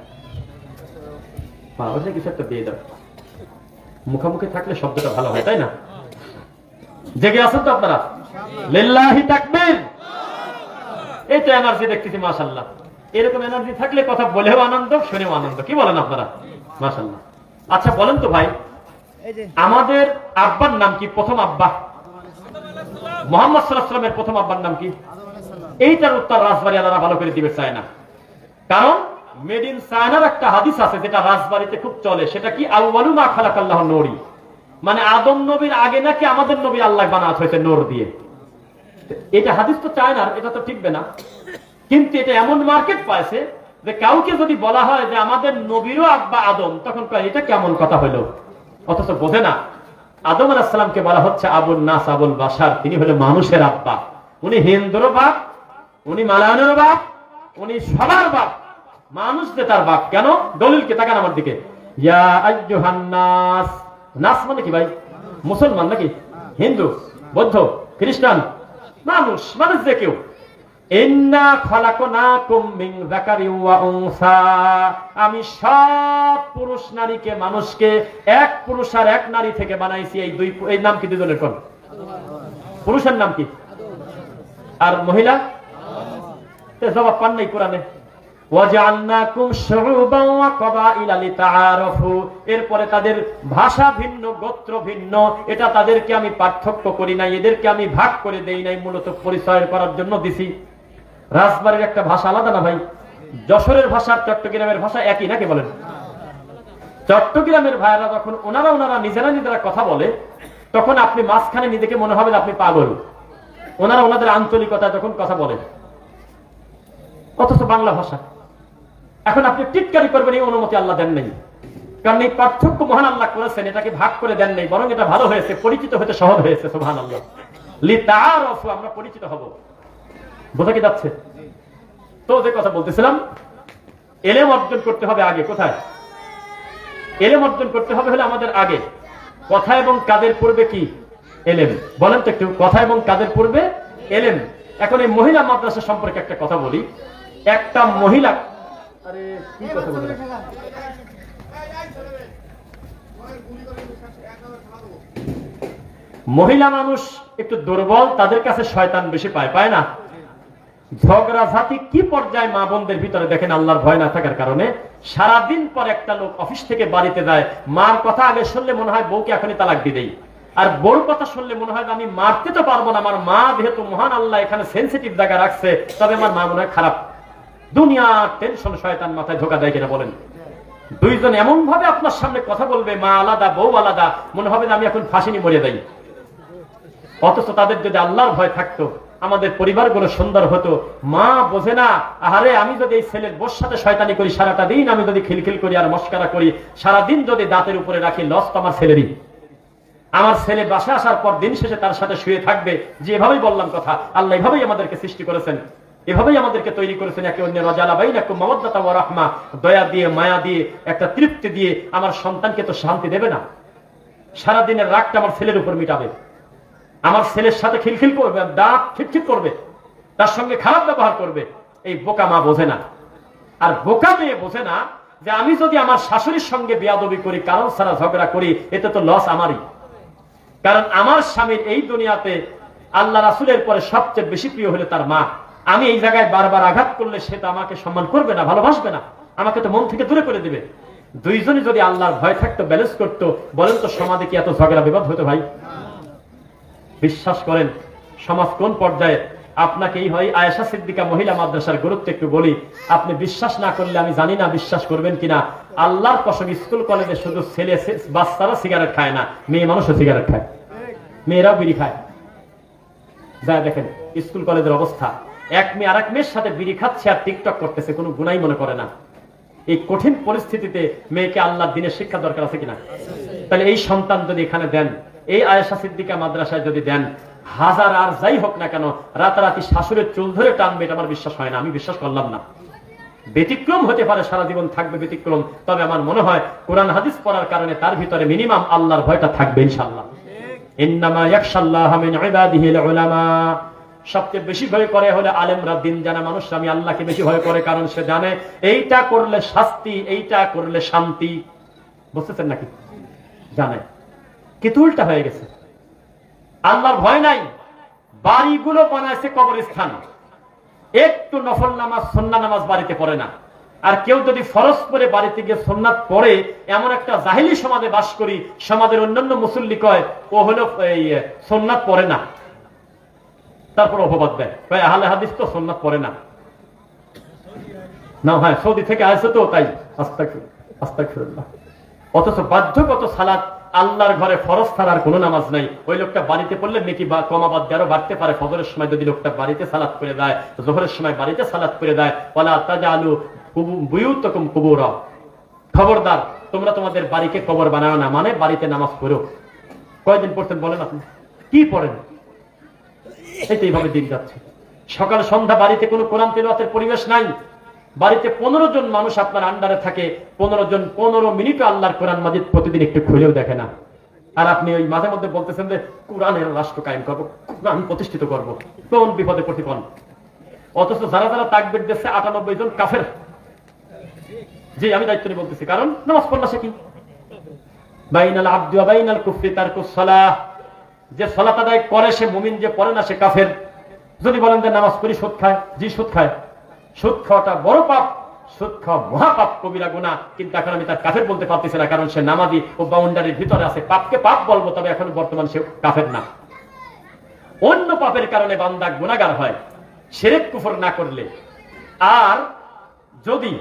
ওইটা কিছু একটা দিয়ে দাও, মুখামুখি থাকলে শব্দটা ভালো হয়, তাই না? জেগে আছেন তো আপনারা? লিল্লাহি তাকবীর। এই তো এনার্জি দেখতেছি, মাশাআল্লাহ। এরকম এনার্জি থাকলে কথা বলেও আনন্দ, শুনেও আনন্দ। কি বলেন আপনারা? মাশাআল্লাহ। আচ্ছা বলেন তো ভাই, আমাদের আব্বার নাম কি? প্রথম আব্বা মুহাম্মদ সাল্লাল্লাহু আলাইহি ওয়াসাল্লামের প্রথম আব্বার নাম কি? এইটার উত্তর রাজবাড়িওয়ালারা ভালো করে দিবে চায় না, কারণ মেড ইন চায়নার একটা হাদিস আছে যেটা রাজবাড়িতে খুব চলে। সেটা কি? আউয়ালু মা খালাকাল্লাহু নূরি, মানে আদম নবীর আগে নাকি আমাদের নবী আল্লাহ বানাত হয়েছে নূর দিয়ে। এটা হাদিস তো চায়নার, এটা তো ঠিকবে না, কিন্তু এটা এমন মার্কেট পাইছে যে কাউকে যদি বলা হয় যে আমাদের নবীরও আব্বা আদম, তখন এটা কেমন কথা হলো, অথচ বোঝে না আদম আলাইহিস সালামকে বলা হচ্ছে আবুল নাস আবুল বাশার, তিনি হলো মানুষের আব্বা। উনি হিন্দুরও বাপ, উনি মালায়নেরও বাপ, উনি সবার বাপ, মানুষ যে তার বাপ। কেন? দলিলকে তাকান আমার দিকে। ইয়া আইয়ুহান নাস, নাস মানে কি ভাই? মুসলমান নাকি হিন্দু বৌদ্ধ খ্রিস্টান? মানুষ, মানুষ যে কেউ। ইন্না খালাকনাকুম মিন যাকারিন ওয়া উনসা, আমি সব পুরুষ নারীকে, মানুষকে এক পুরুষ আর এক নারী থেকে বানাইছি। এই নাম কি দুজনের? কোন পুরুষের নাম কি আর মহিলা? জবাব পান নাই কোরআনে। ওয়াজআলনাকুম শুউবান ওয়া ক্বাবাইলা লিতাআরাফু, এরপরে তাদের ভাষা ভিন্ন, গোত্র ভিন্ন, এটা তাদেরকে আমি পার্থক্য করি নাই, এদেরকে আমি ভাগ করে দেই নাই, মূলত পরিচয় করার জন্য দিছি। রাজবাড়ির একটা ভাষা আলাদা না ভাই? যশোরের ভাষা আর চট্টগ্রামের ভাষা একই নাকি বলেন? চট্টগ্রামের ভাইয়েরা যখন ওনারা নিজেরা কথা বলে, তখন আপনি মাঝখানে নিজেকে মনে হবে আপনি পাগল। ওনারা ওনাদের আঞ্চলিকতা যখন কথা বলে, অথচ বাংলা ভাষা। এখন আপনি টিটকারি করবেন, এই অনুমতি আল্লাহ দেন নাই, কারণ এই পার্থক্য মহান আল্লাহ করেছেন, এটাকে ভাগ করে দেন নাই, বরং এটা ভালো হয়েছে, পরিচিত হতে সহজ হয়েছে। সুবহানাল্লাহ, লিতাআরাফু, আমরা পরিচিত হব। বোঝা কি যাচ্ছে? তো যে কথা বলতেছিলাম, ইলম অর্জন করতে হবে আগে। কোথায় ইলম অর্জন করতে হবে? হলে আমাদের আগে কথা এবং কাজের পূর্বে কি? ইলম। বলেন তো একটু, কথা এবং কাজের পূর্বে ইলম। এখন এই মহিলা মাদ্রাসা সম্পর্কে একটা কথা বলি। একটা মহিলা, আরে কি কথা বলে, মহিলা মানুষ একটু দুর্বল, তাদের কাছে শয়তান বেশি পায় না? ঝগড়া ঝাঁটি কি পর্যায়ে মা বোনদের ভিতরে দেখেন, আল্লাহর ভয় না থাকার কারণে। সারাদিন পর একটা লোক অফিস থেকে বাড়িতে যায়, মার কথা আগে শুনলে মনে হয় বউকে এখনই তালাক দিয়ে দেই, আর বউর কথা শুনলে মনে হয় আমি মারতে তো পারবো না, আমার মা যেহেতু মহান আল্লাহ এখানে সেন্সিটিভ জায়গা রাখছে, তবে আমার মা মনে হয় খারাপ। দুনিয়ার টেনশন শয়তান মাথায় ধোকা দেয় কিনা বলেন? দুইজন এমন ভাবে আপনার সামনে কথা বলবে, মা আলাদা বউ আলাদা, মনে হবে আমি এখন ফাঁসি নিয়ে মরে যাই। অথচ তাদের যদি আল্লাহর ভয় থাকতো, আমাদের পরিবারগুলো সুন্দর হতো। মা বোঝে না, আরে আমি যদি এই ছেলের বোর সাথে শয়তানি করি, সারাটা দিন আমি যদি খিলখিল করি আর মস্কারা করি, সারাদিন যদি দাঁতের উপরে রাখি, লস তো আমার ছেলেরই। আমার ছেলে বাসা আসার পর দিন শেষে তার সাথে শুয়ে থাকবে। যে এভাবেই বললাম কথা, আল্লাহ এভাবেই আমাদেরকে সৃষ্টি করেছেন, এভাবেই আমাদেরকে তৈরি করেছেন একে অন্যের রাজালা বাইনাকুম মাওয়াদ্দাতা ওয়া রাহমা, দয়া দিয়ে, মায়া দিয়ে, একটা তৃপ্তি দিয়ে। আমার সন্তানকে তো শান্তি দেবে না, সারাদিনের রাগটা আমার ছেলের উপর মিটাবে, আমার ছেলের সাথে খিলখিল করবে, দাঁত খিটখিট করবে, তার সঙ্গে খারাপ ব্যবহার করবে। এই বোকা মা বোঝে না, আর বোকা মেয়ে বোঝে না যে আমি যদি আমার শাশুড়ির সঙ্গে বেয়াদবি করি, কারণ ছাড়া ঝগড়া করি, এতে তো লস আমারই। কারণ আমার স্বামীর এই দুনিয়াতে আল্লাহ রাসূলের পরে সবচেয়ে বেশি প্রিয় হলো তার মা। আমি এই জায়গায় বারবার আঘাত করলে সে তো আমাকে সম্মান করবে না, ভালোবাসবে না, আমাকে তো মন থেকে দূরে করে দিবে। দুইজনই যদি আল্লাহর ভয় থাকতো, ব্যালেন্স করতো, বলেন তো সমাজে কি এত ঝগড়া বিবাদ হতো ভাই? বিশ্বাস করেন সমাজ কোন পর্যায়ে। আপনাকে এই হয় আয়েশা সিদ্দিকা মহিলা মাদ্রাসার গুরুত্ব একটু বলি, আপনি বিশ্বাস না করলে আমি জানি না বিশ্বাস করবেন কিনা। আল্লাহর কসম, স্কুল কলেজে শুধু ছেলে বাচ্চারা সিগারেট খায় না, মেয়ে মানুষও সিগারেট খায়, মেয়েরাও বিড়ি খায়। যা দেখেন স্কুল কলেজের অবস্থা, এক মেয়ে আর এক মেয়ের সাথে বিড়ি খাচ্ছে আর টিকটক করতেছে, কোনো গুনাই মনে করে না। এই কঠিন পরিস্থিতিতে মেয়েকে আল্লাহর দ্বীনের শিক্ষা দরকার আছে কিনা? তাহলে এই সন্তান যদি এখানে দেন, এই আয়েশা সিদ্দিকা মাদ্রাসায় যদি দেন, হাজার আর যাই হোক না কেন রাতারাতি শাশুড়ের চুল ধরে টানবে, এটা আমার বিশ্বাস হয় না, আমি বিশ্বাস করলাম না। ব্যতিক্রম হতে পারে, সারা জীবন থাকবে ব্যতিক্রম, তবে আমার মনে হয় কোরআন হাদিস পড়ার কারণে তার ভিতরে মিনিমাম আল্লাহর ভয়টা থাকবে ইনশাআল্লাহ। ইন্নামা ইয়াখশাল্লাহ মিন ইবাদিহিল উলামা, সবচেয়ে বেশি ভয় করে হলে আলেমরা, দিন জানা মানুষরা। আমি আল্লাহকে বেশি ভয় করে, কারণ সে জানে এইটা করলে শাস্তি, এইটা করলে শান্তি। বুঝতেছেন নাকি? জানে, কিন্তু উল্টা হয়ে গেছে। আল্লাহর ভয় নাই, বাড়িগুলো বানাইছে কবরস্থান, একটু নফল নামাজ সুন্নাত নামাজ বাড়িতে পড়ে না। আর কেউ যদি ফরজ করে বাড়িতে গিয়ে সুন্নাত পড়ে, এমন একটা জাহিলি সমাজে বাস করি, সমাজের অন্যান্য মুসল্লি কয় ও হলো এই সুন্নাত পড়ে না, তারপর অপবাদ দেয়, আহলে হাদিস তো সুন্নাত পড়ে না। না হয় সৌদি থেকে আসে তো তাই, আস্তাগফিরুল্লাহ। অথচ বাধ্যগত সালাত, আল্লাহর ঘরে ফরজ ছাড়ার কোনো নামাজ নাই। ওই লোকটা বাড়িতে পড়লে নেকি বা কমাবাদ আরো বাড়তে পারে। ফজরের সময় যদি লোকটা বাড়িতে সালাত করে দেয়, যোহরের সময় বাড়িতে সালাত করে দেয়, ওয়ালা তাজালু বুয়ুতাকুম কুবুরা, খবরদার তোমরা তোমাদের বাড়িকে কবর বানাও না, মানে বাড়িতে নামাজ পড়ো। কয়দিন পড়তেন বলেন আপনি? কি পড়েন? এইভাবে দিন যাচ্ছে। সকাল সন্ধ্যা বাড়িতে কোনো কোরআন তিলাওয়াতের পরিবেশ নাই। বাড়িতে 15 জন মানুষ আপনার আন্ডারে থাকে, 15 জন 15 মিনিটও আল্লাহর কোরআন মাজিদ প্রতিদিন একটু খুলেও দেখে না। আর আপনি ওই মাঝে মধ্যে বলতেছেন যে কোরআনের রাষ্ট্র কায়েম করবো, কোরআন প্রতিষ্ঠিত করবো, কোন বিপদে প্রতিপন্ন। অথচ যারা যারা তাকবীর দিচ্ছে 98 জন কাফের। জি, আমি দায়িত্ব নিয়ে বলতেছি, কারণ নামাজ পড়লা সে কি? বাইনাল আবদি ওয়া বাইনাল কুফরি তারকুস সালাহ, যে সালাত আদায় করে সে মুমিন, যে পড়ে না সে কাফের। যদি বলেন যে নামাজ পড়ি সুদ খায়, জি সুদ খায়, সুদ খাওয়াটা বড় পাপ, সুদ খাওয়া মহাপাপ, কবিরা গুনাহ। কিন্তু এখন আমি তার কাফের বলতে পারতেছি না, কারণ সে নামাজি ও বাউন্ডারির ভিতরে আছে। পাপকে পাপ বলবো, তবে এখন বর্তমান সে কাফের না। অন্য পাপের কারণে বান্দা গুনাহগার হয় শিরক কুফর না করলে। আর যদি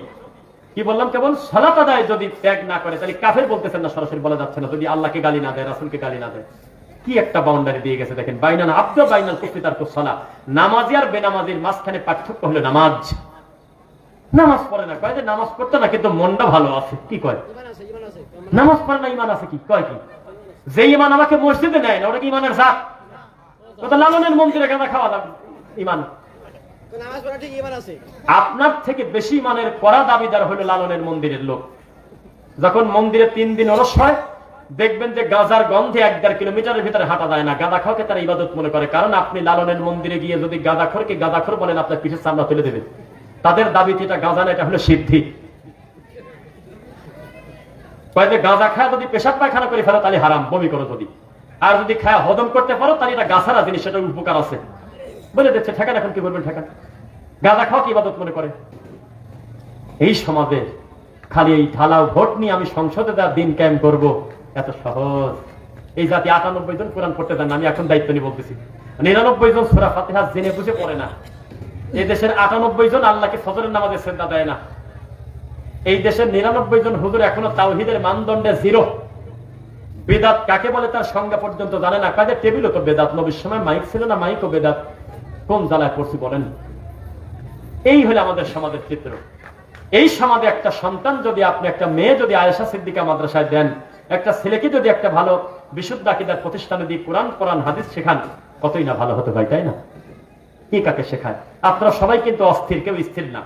কি বললাম, কেবল সালাত আদায় যদি ত্যাগ না করে, তাহলে কাফের বলতেছেন না, সরাসরি বলা যাচ্ছে না। যদি আল্লাহকে গালি না দেয়, রাসূলকে গালি না দেয়, কি একটা বাউন্ডারি দিয়ে গেছে দেখেন। বাইনাল আবদু বাইনাল কুফরি তারকুস সালাহ, নামাজি আর বেনামাজির মাঝখানে পার্থক্য হলো নামাজ। নামাজ পড়ে না, কয় যে নামাজ পড়তে না কিন্তু মনটা ভালো আছে। কি কয়? নামাজ পড়ে না, ইমান আছে। কি কয়? কি যে ইমান আমাকে মসজিদে নেয় না, ওটা কি ইমানের জাত? ওটা লালনের মন্দিরে গাঁদা খাওয়া লাগবে ইমান। আপনার থেকে বেশি ইমানের কড়া দাবিদার হলো লালনের মন্দিরের লোক। যখন মন্দিরে 3 দিন ওরস হয়, দেখবেন যে গাঁজার গন্ধে 1-1.5 কিলোমিটারের ভিতরে হাঁটা যায় না। গাঁদা খাওয়াকে তারা ইবাদত মনে করে। কারণ আপনি লালনের মন্দিরে গিয়ে যদি গাঁদাখোরকে গাঁদাখোর বলেন, আপনার পিঠের চামড়া তুলে দেবে। তাদের দাবিতে এটা গাঁজা না, এটা হলো সিদ্ধি। গাঁজা খায় যদি পেশাব পায়খানা করে ফেলো তাহলে হারাম, বমি করো যদি। আর যদি খায় হজম করতে পারো তাহলে এটা গাছারা জিনিস, সেটার উপকার আছে বলে দিচ্ছে। ঠেকান, এখন কি বলবেন? ঠেকান। গাঁজা খাওয়া কি ইবাদত মনে করে? এই সমাজে খালি এই ঢালাও ভোট নিয়ে আমি সংসদে দেওয়ার দিন কায়েম করব, এত সহজ। এই জাতি 98 জন কোরআন পড়তে দেন না, আমি এখন দায়িত্ব নিয়ে বলতেছি। 99 জন সূরা ফাতিহা জেনে বুঝে পড়ে না। এই দেশের 98 জন আল্লাহকে ফজরের নামাজে সিজদা দেয় না। এই দেশের 99 জন হুজুর এখনো তাওহীদের মানদণ্ডে 0। বেদাত কাকে বলে তার সংজ্ঞা পর্যন্ত জানে না। কাজে টেবিলও তো বেদাত, নবীর সময় মাইক ছিল না, মাইকও বেদাত। কোন জ্বালায় পড়ছি বলেন? এই হলো আমাদের সমাজের চিত্র। এই সমাজে একটা সন্তান যদি, আপনি একটা মেয়ে যদি আয়েশা সিদ্দিকা মাদ্রাসায় দেন, একটা ছেলেকে যদি একটা ভালো বিশুদ্ধ আকীদার প্রতিষ্ঠানে দিয়ে কোরআন হাদিস শেখান, কতই না ভালো হতো ভাই, তাই না? কি কাকে শেখায়? আপনারা সবাই কিন্তু অস্থির, কেউ স্থির না।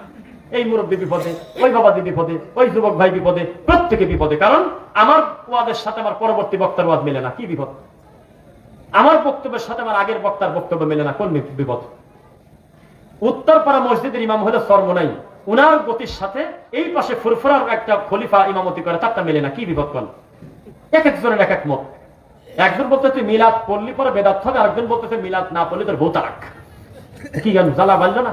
এই মুরব্বী বিপদে, ওই বাবাজি বিপদে, ওই যুবক ভাই বিপদে, প্রত্যেকে বিপদে। কারণ আমার ওয়াদের সাথে আমার পরবর্তী বক্তার ওয়াদ মেলে না। কি বিপদ? আমার বক্তব্যের সাথে আমার আগের বক্তার বক্তব্য মেলে না, কোন বিপদ? উত্তরপাড়া মসজিদের ইমাম হলো সরমনাই, উনার গতির সাথে এই পাশে ফুরফুরার একটা খলিফা ইমামতি করে, তারটা মেলে না। কি বিপদ? কোন এক একজনের এক এক মত। একজন বলতেছে মিলাদ পড়লি পরে বেদাত হবে, আরেকজন বলতেছে মিলাদ না পড়লে তোর বউ তালাক। কি গান জ্বালা বাজল না?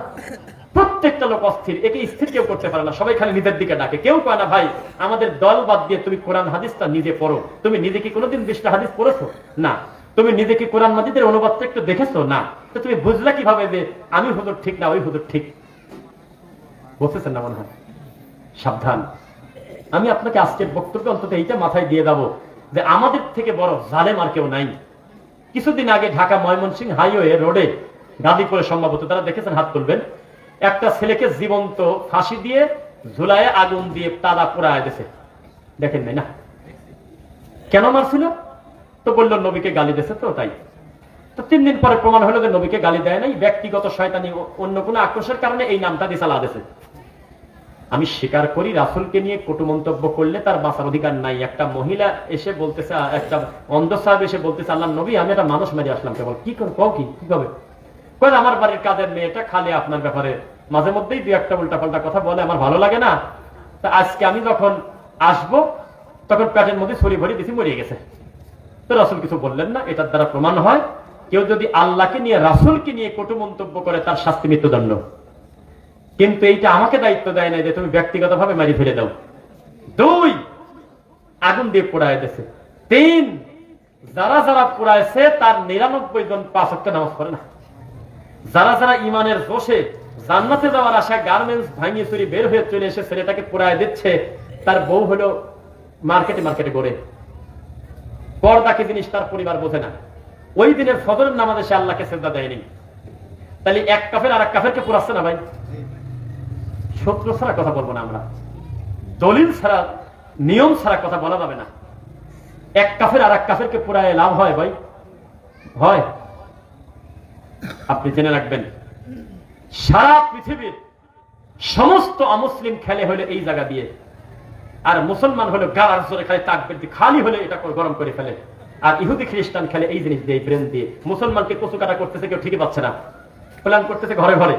প্রত্যেকটা লোক অস্থির, একে স্থির কেউ করতে পারে না। সবাই খালি নিজের দিকে ডাকে। কেউ কয় না ভাই আমাদের দল বাদ দিয়ে তুমি কোরআন হাদিসটা নিজে পড়ো। তুমি নিজে কি কোনোদিন 20টা হাদিস পড়েছো? না। তুমি নিজে কি কোরআন মাজিদের অনুবাদটা একটু দেখেছো? না। তো তুমি বুঝলে কিভাবে যে আমি হুজুর ঠিক না ওই হুজুর ঠিক? বুঝতেছেন না মনে হয়? সাবধান। আমি আপনাকে আজকের বক্তব্যে অন্তত এইটা মাথায় দিয়ে যাবো যে আমাদের থেকে বড় জালেম আর কেউ নাই। কিছুদিন আগে ঢাকা ময়মনসিংহ হাইওয়ে রোডে গাজীপুরে সম্ভবত, তারা দেখেছেন হাত তুলবেন। একটা ছেলেকে জীবন্ত ফাঁসি দিয়ে ঝুলায় আগুন দিয়ে তালা পোড়ায় দিয়েছে, দেখেন নাই না? কেন মারছিল? তো বললো নবীকে গালি দিয়েছে, তো তাই। তো 3 দিন পরে প্রমাণ হলো যে নবীকে গালি দেয় নাই, ব্যক্তিগত শয়তানি অন্য কোনো আক্রোশের কারণে এই নামটা দিয়ে চালা দিয়েছে। আমি স্বীকার করি রাসূলকে নিয়ে কটু মন্তব্য করলে তার বাঁচার অধিকার নাই। একটা মহিলা এসে বলতেছে, একটা অন্ধ সাহেব এসে বলতেছে, আল্লাহ নবী আমি একটা মানুষ মেরে আসলাম, কেবল কি করে কও, কি হবে? কই আমার বাড়ির কাজের মেয়েটা খালি আপনার ব্যাপারে মাঝে মধ্যেই 2-1টা উল্টাপাল্টা কথা বলে, আমার ভালো লাগে না। তা আজকে আমি যখন আসবো তখন পেটের মধ্যে ছড়ি ভরি দিছি, মরিয়ে গেছে। তো রাসূল কিছু বললেন না। এটার দ্বারা প্রমাণ হয় কেউ যদি আল্লাহকে নিয়ে রাসূলকে নিয়ে কটু মন্তব্য করে তার শাস্তি মৃত্যুদণ্ড। কিন্তু এইটা আমাকে দায়িত্ব দেয় না যে তুমি ব্যক্তিগতভাবে মারি ফেলে দাও। 2, আগুন দিয়ে পোড়ায় দিয়েছে। 3, যারা যারা পোড়াইছে তার 99 জন 5 ওয়াক্ত নামাজ পড়ে না। যারা যারা ইমানের জোশে জান্নাতে যাওয়ার আশা গার্মেন্টস ভাঙিয়ে চুরি বের হয়ে চলে এসে ছেলেটাকে পোড়ায় দিচ্ছে, তার বউ হলো মার্কেটে ঘোরে, পর্দা কি জিনিস তার পরিবার বোঝে না। ওই দিনের ফজরের নামাজে সে আল্লাহকে সিজদা দেয়নি। তাহলে এক কাফের আর এক কাফেরকে পোড়াচ্ছে না ভাই? সূত্র ছাড়া কথা বলবো না আমরা, দলিল ছাড়া, নিয়ম ছাড়া কথা বলা যাবে না। এক কাফের আর এক কাফেরকে পোড়ায় লাভ হয় ভাই? হয়? আপনি জেনে রাখবেন, সারা পৃথিবীর সমস্ত অমুসলিম খেলে হলে এই জায়গা দিয়ে, আর মুসলমান হলো গালার জোরে খালি তাকবীর দিয়ে, খালি হলে এটা গরম করে ফেলে। আর ইহুদি খ্রিস্টান খেলে এই জিনিস দিয়ে, ব্রেন দিয়ে। মুসলমানকে কচু কাটা করতেছে কেউ ঠিকই পাচ্ছে না, প্ল্যান করতেছে ঘরে ঘরে।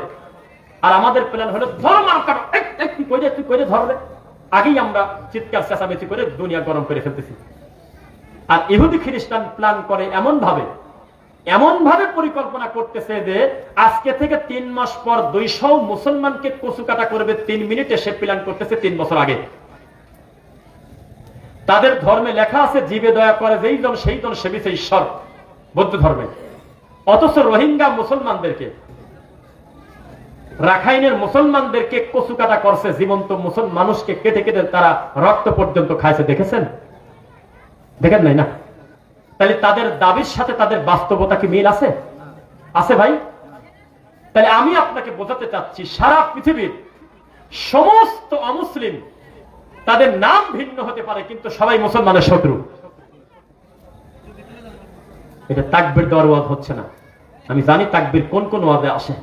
আর আমাদের প্ল্যান হলো তুই কইরে ধরবে, আগেই আমরা চিৎকার চেঁচামেচি করে দুনিয়া গরম করে ফেলতেছি। আর ইহুদি খ্রিস্টান প্ল্যান করে এমন ভাবে পরিকল্পনা করতেছে যে আজকে থেকে 3 মাস পর 200 মুসলমানকে কচু কাটা করবে 3 মিনিটে। সে প্ল্যান করতেছে 3 বছর আগে। তাদের ধর্মে লেখা আছে জীবে দয়া করে যেই জন সেই জন সেবিছে ঈশ্বর, বৌদ্ধ ধর্মে। অথচ রোহিঙ্গা মুসলমানদেরকে, রাখাইনের মুসলমানদেরকে কচু কাটা করছে, জীবন্ত মুসলমান মানুষকে কেটে কেটে তারা রক্ত পর্যন্ত খাইছে, দেখেছেন? দেখেন নাই না? তাহলে তাদের দাবির সাথে তাদের বাস্তবতা কি মিল আছে? আছে ভাই? তাহলে আমি আপনাকে বোঝাতে চাচ্ছি, সারা পৃথিবীর সমস্ত অমুসলিম, তাদের নাম ভিন্ন হতে পারে কিন্তু সবাই মুসলমানের শত্রু। এটা তাকবীর দেওয়ার ওয়াজ হচ্ছে না, আমি জানি তাকবীর কোন কোন ওয়াজে আসে,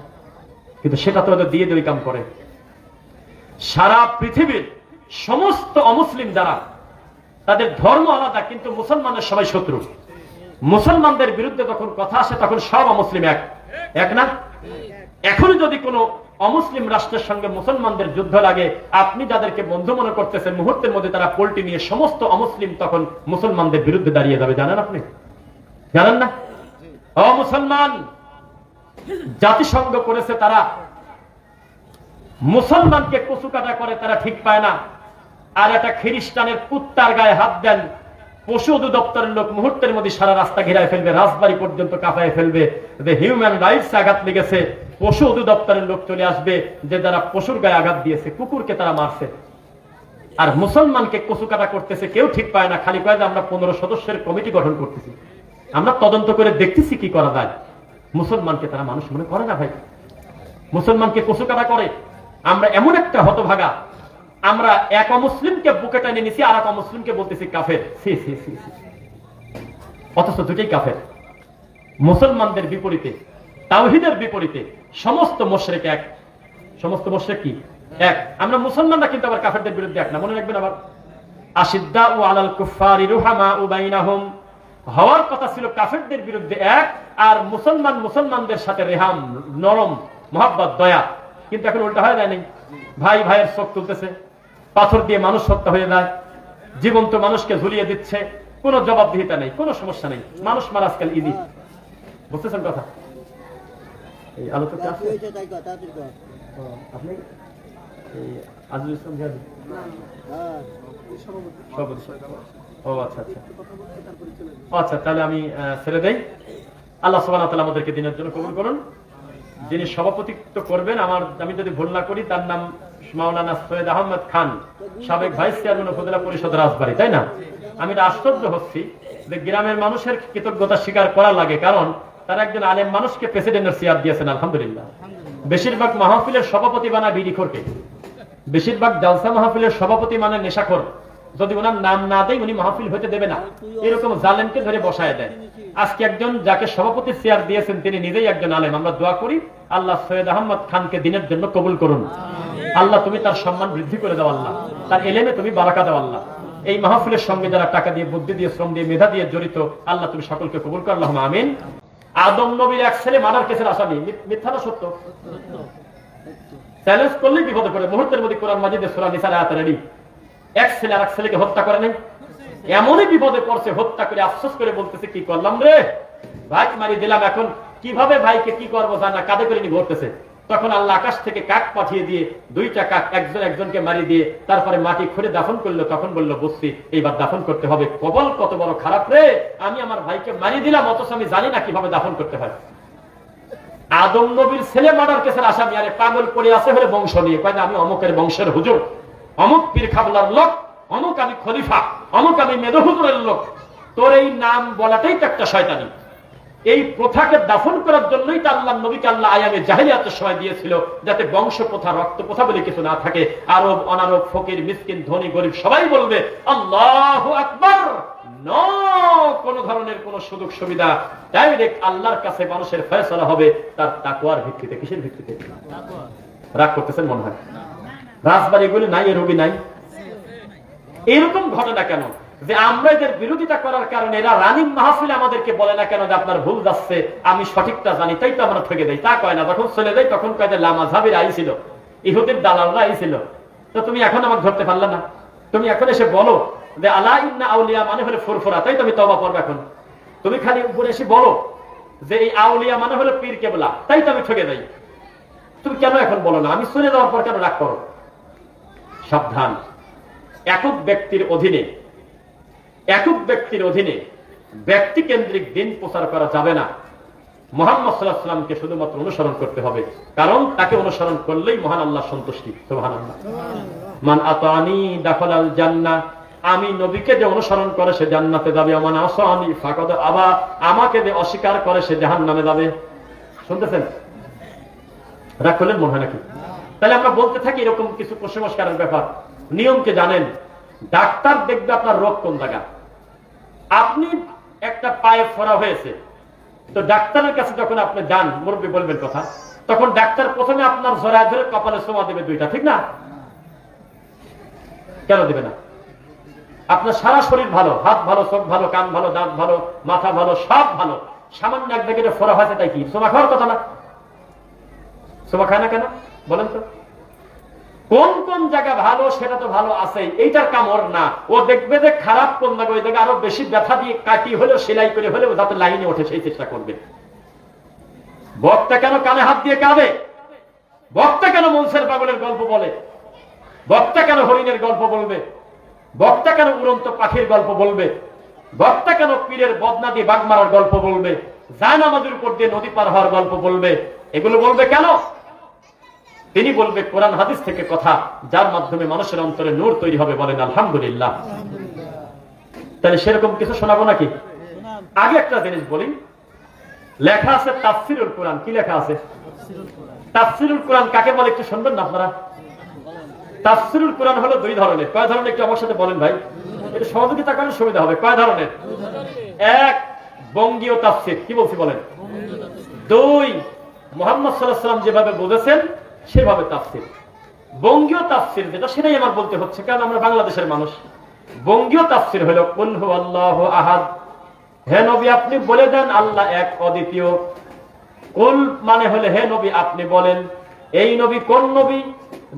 কিন্তু সেটা তো ওদের দিয়ে কাম করে। সারা পৃথিবীর সমস্ত অমুসলিম যারা, তাদের ধর্ম আলাদা কিন্তু মুসলমানের সবাই শত্রু। মুসলমানদের বিরুদ্ধে যখন কথা আসে তখন সব অমুসলিম এক না? এখন যদি কোনো অমুসলিম রাষ্ট্রের সঙ্গে মুসলমানদের যুদ্ধ লাগে, আপনি যাদেরকে বন্ধু মনে করতেছেন, মুহূর্তের মধ্যে তারা পোল্টি নিয়ে সমস্ত অমুসলিম তখন মুসলমানদের বিরুদ্ধে দাঁড়িয়ে যাবে। জানেন আপনি? জানেন না? মুসলমান জাতিসংঘ করেছে, তারা মুসলমানকে কচু কাটা করে, তারা ঠিক পায় না। আর একটা খ্রিস্টানের কুত্তার গায়ে হাত দেন, পশু অধিদপ্তরের লোক মুহূর্তের মধ্যে সারা রাস্তা ঘেরায় ফেলবে, রাজবাড়ি পর্যন্ত কাঁপায় ফেলবে। হিউম্যান রাইটস আঘাত লেগেছে, পশু অধিদপ্তরের লোক চলে আসবে যে যারা পশুর গায়ে আঘাত দিয়েছে, কুকুরকে তারা মারছে। আর মুসলমানকে কচু কাটা করতেছে, কেউ ঠিক পায় না, খালি কয় যে আমরা 15 সদস্যের কমিটি গঠন করতেছি, আমরা তদন্ত করে দেখতেছি কি করা যায়। মুসলমানকে তারা মানুষ মনে করে না ভাই, মুসলমানকে কচু কাটা করে। আমরা এমন একটা হতভাগা, আমরা এক অমুসলিমকে বুকে টেনে নিছি, আর এক অমুসলিমকে বলতেছি কাফের। অথচ দুটোই কাফের। মুসলমানদের বিপরীতে, তাওহীদের বিপরীতে সমস্ত মুশরিক এক। সমস্ত মুশরিক কি এক? আমরা মুসলমানরা কিন্তু আবার কাফেরদের বিরুদ্ধে এক না, মনে রাখবেন। আবার আশিদ্দাউ আলাল কুফারি রুহামাউ বাইনাহুম, হওয়ার কথা ছিল কাফেরদের বিরুদ্ধে এক, আর মুসলমানদের সাথে রেহাম, নরম, মহব্বত, দয়া। কিন্তু এখন উল্টা হয়ে যায় নাই। ভাই ভাইয়ের চোখ তুলতেছে, পাথর দিয়ে মানুষ হত্যা হয়ে যায়, জীবন্ত মানুষকে ঝুলিয়ে দিচ্ছে, কোনো জবাবদিহিতা নেই, কোনো সমস্যা নেই। মানুষ মারা আজকাল ইজি, বুঝতেছেন কথা? এই আলোচনা আপনি আজুল ইসলাম গাজী। ও আচ্ছা আচ্ছা আচ্ছা, তাহলে আমি ছেড়ে দেই। আল্লাহ সুবহানাহু ওয়া তাআলা আমাদেরকে দিনের জন্য কবুল করুন। যিনি সভাপতিত্ব করবেন, আমি যদি ভুল না করি, তার নাম মাওলানা সৈয়দ আহমদ খান, সাবেক ভাইস চেয়ারম্যান উপজেলা পরিষদ রাজবাড়ী, তাই না? আমি আশ্চর্য হচ্ছি যে গ্রামের মানুষের কৃতজ্ঞতা স্বীকার করা লাগে, কারণ তারা একজন আলেম মানুষকে প্রেসিডেন্টের চেয়ার দিয়েছেন, আলহামদুলিল্লাহ। বেশিরভাগ মাহফিলের সভাপতি বানায় বিড়িখোরকে, বেশিরভাগ জালসা মাহফিলের সভাপতি মানে নেশাখোর। যদি ওনার নাম না দেয় উনি মাহফিল হইতে দেবে না, এরকম জালেমকে ধরে বসায় দেয়। আজকে একজন যাকে সভাপতি চেয়ার দিয়েছেন তিনি নিজেই একজন আলেম। আমরা দোয়া করি আল্লাহ সৈয়দ আহমদ খানকে দিনের জন্য কবুল করুন। আল্লাহ তুমি তার সম্মান বৃদ্ধি করে দাও, আল্লাহ তার এলেমে তুমি বারাকা দাও। আল্লাহ এই মাহফিলের সঙ্গে যারা টাকা দিয়ে, বুদ্ধি দিয়ে, শ্রম দিয়ে, মেধা দিয়ে জড়িত, আল্লাহ তুমি সকলকে কবুল করো, আল্লাহুম্মা আমিন। আদম নবীর এক ছেলে মার্ডার কেসের আসামি, মিথ্যা না সত্য? চ্যালেঞ্জ করলেই বিপদে পড়ে। মুহূর্তের মধ্যে কোরআন মাজিদে সূরা নিসার আয়াত রেডি। এক ছেলে আরেক ছেলেকে হত্যা করে নাই, এমনই বিপদে পড়ছে, হত্যা করে আফসোস করে বলতেছে কি করলাম রে, ভাই মারি দিলাম, এখন কিভাবে ভাইকে কি করবো জানা, কাঁধে করে নিয়ে ঘুরতেছে। তখন আল্লাহ আকাশ থেকে কাক পাঠিয়ে দিয়ে দুইটা কাক একজন একজনকে মারি দিয়ে তারপরে মাটি খুঁড়ে দাফন করলো। তখন বললো বুঝছি এইবার দাফন করতে হবে। কবল কত বড় খারাপ রে, আমি আমার ভাইকে মারি দিলাম অথচ আমি জানি না কিভাবে দাফন করতে হয়। আদম নবীর ছেলে মার্ডার কেসের আসামি, আরে পাগল পড়ে আছে হলে বংশ নিয়ে, কয় না আমি অমুকের বংশের হুজুর, অমুক পীর খাবলার লোক, অমুক আমি খলিফা, অমুক আমি মেদো হুজুরের লোক। তোর এই নাম বলাটাই তো একটা শয়তানি। এই প্রথাকে দাফন করার জন্যই তো আল্লাহ নবীকে আল্লাহ আয়ামে জাহেলিয়াতের সময় দিয়েছিল, যাতে বংশ প্রথা, রক্ত প্রথা বলে কিছু না থাকে। আরব অনারব, ফকির মিসকিন, ধনী গরিব সবাই বলবে আল্লাহু আকবার, কোন ধরনের কোন সুযোগ সুবিধা, ডাইরেক্ট আল্লাহর কাছে মানুষের ফয়সালা হবে তার তাকওয়ার ভিত্তিতে। কিসের ভিত্তিতে? রাগ করতেছেন মনে হয়? রাজবাড়িগুলি নাই, এর রোগী নাই। এরকম ঘটনা কেন যে আমরা এদের বিরোধিতা করার কারণে এরা রানিং মাহফিলে আমাদেরকে বলে না কেন যে আপনার ভুল যাচ্ছে, আমি সঠিকটা জানি, তাই তো আমরা ঠকে দেই। তা কয় না, যখন চলে যাই তখন কয় যে লামাঝাবির আইছিল, ইহুদির দালালরা আইছিল, তো তুমি এখন আমাকে ধরতে পারলে না। তুমি এখন এসে বলো যে আলা ইন্না আউলিয়া মানে হলো ফুরফুরা, তাই তো আমি তওবা করব এখন। তুমি খালি উপরে এসে বলো যে এই আউলিয়া মানে হলো পীর কেবলা, তাই তো আমি ঠকে যাই। তুমি কেন এখন বলো না? আমি শুনে যাওয়ার পর কেন রাগ করো? সাবধান, একক ব্যক্তির অধীনে ব্যক্তি কেন্দ্রিক দিন প্রচার করা যাবে না। মুহাম্মদ সাল্লাল্লাহু আলাইহি ওয়াসাল্লামকে শুধুমাত্র অনুসরণ করতে হবে, কারণ তাকে অনুসরণ করলেই মহান আল্লাহর সন্তুষ্টি। সুবহানাল্লাহ। মান আতানি দাখালাল জান্নাহ, আমি নবীকে যে অনুসরণ করে সে জান্নাতে যাবে। মান আসানি ফাকাদ আবা, আমাকে যে অস্বীকার করে সে জাহান্নামে যাবে। শুনতেছেন? রাগ করলেন মনে হয় নাকি? তাহলে আমরা বলতে থাকি এরকম কিছু কুসংস্কারের ব্যাপার। নিয়মকে জানেন, ডাক্তার দেখবে আপনার রোগ কোন জায়গা। আপনি একটা পায়ে ফোড়া হয়েছে, তো ডাক্তারের কাছে যখন আপনি যান, মুরব্বী বলবেন কথা, তখন ডাক্তার প্রথমে আপনার জড়ায় ধরে কপালে সোমা দেবে দুইটা, ঠিক না? কেন দেবে না? আপনার সারা শরীর ভালো, হাত ভালো, চোখ ভালো, কান ভালো, দাঁত ভালো, মাথা ভালো, সব ভালো, সামান্য এক জায়গায় ফোড়া হয়েছে, তাই কি সোমা খাওয়ার কথা না? সোমা খায় না কেন বলেন তো? কোন কোন জায়গা ভালো সেটা তো ভালো আছে, এইটার কামড় না। ও দেখবে যে খারাপ কোন জায়গা, ওই জায়গা আরো বেশি ব্যথা দিয়ে কাটি হলেও, সেলাই করে হলেও যাতে লাইনে ওঠে সেই চেষ্টা করবে। বক্তা কেন কানে হাত দিয়ে কাঁদে? বক্তা কেন মনসের পাগলের গল্প বলে? বক্তা কেন হরিণের গল্প বলবে? বক্তা কেন উড়ন্ত পাখির গল্প বলবে? বক্তা কেন পীরের বদনা দিয়ে বাঘ মারার গল্প বলবে? জায়নামাজের উপর দিয়ে নদী পার হওয়ার গল্প বলবে? এগুলো বলবে কেন? তিনি বলবে কোরআন হাদিস থেকে কথা, যার মাধ্যমে মানুষের অন্তরে নূর তৈরি হবে। বলেন আলহামদুলিল্লাহ। তাহলে সেরকম কিছু শোনাবো নাকি? আগে একটা জিনিস বলি, লেখা আছে তাফসিরুল কোরআন। কি লেখা আছে? তাফসিরুল কোরআন কাকে বলে একটু শুনবেন না আপনারা? তাফসিরুল কোরআন হলো দুই ধরনের। কয় ধরনের একটু আমার সাথে বলেন ভাই, এটা সহযোগিতা করলে সুবিধা হবে। কয় ধরনের? এক, বঙ্গীয় তাফসির। কি বলছি বলেন? দুই, মুহাম্মদ সাল্লাল্লাহু আলাইহি ওয়াসাল্লাম যেভাবে বলেছেন সেভাবে তাফসির। বঙ্গীয় তাফসির যেটা, সেটাই আমার বলতে হচ্ছে, কারণ আমরা বাংলাদেশের মানুষ। বঙ্গীয় তাফসির হলো কুল হুয়াল্লাহু আহাদ, হে নবী আপনি বলে দেন আল্লাহ এক, অদ্বিতীয়। কুল মানে হলো হে নবী আপনি বলেন। এই নবী কোন নবী?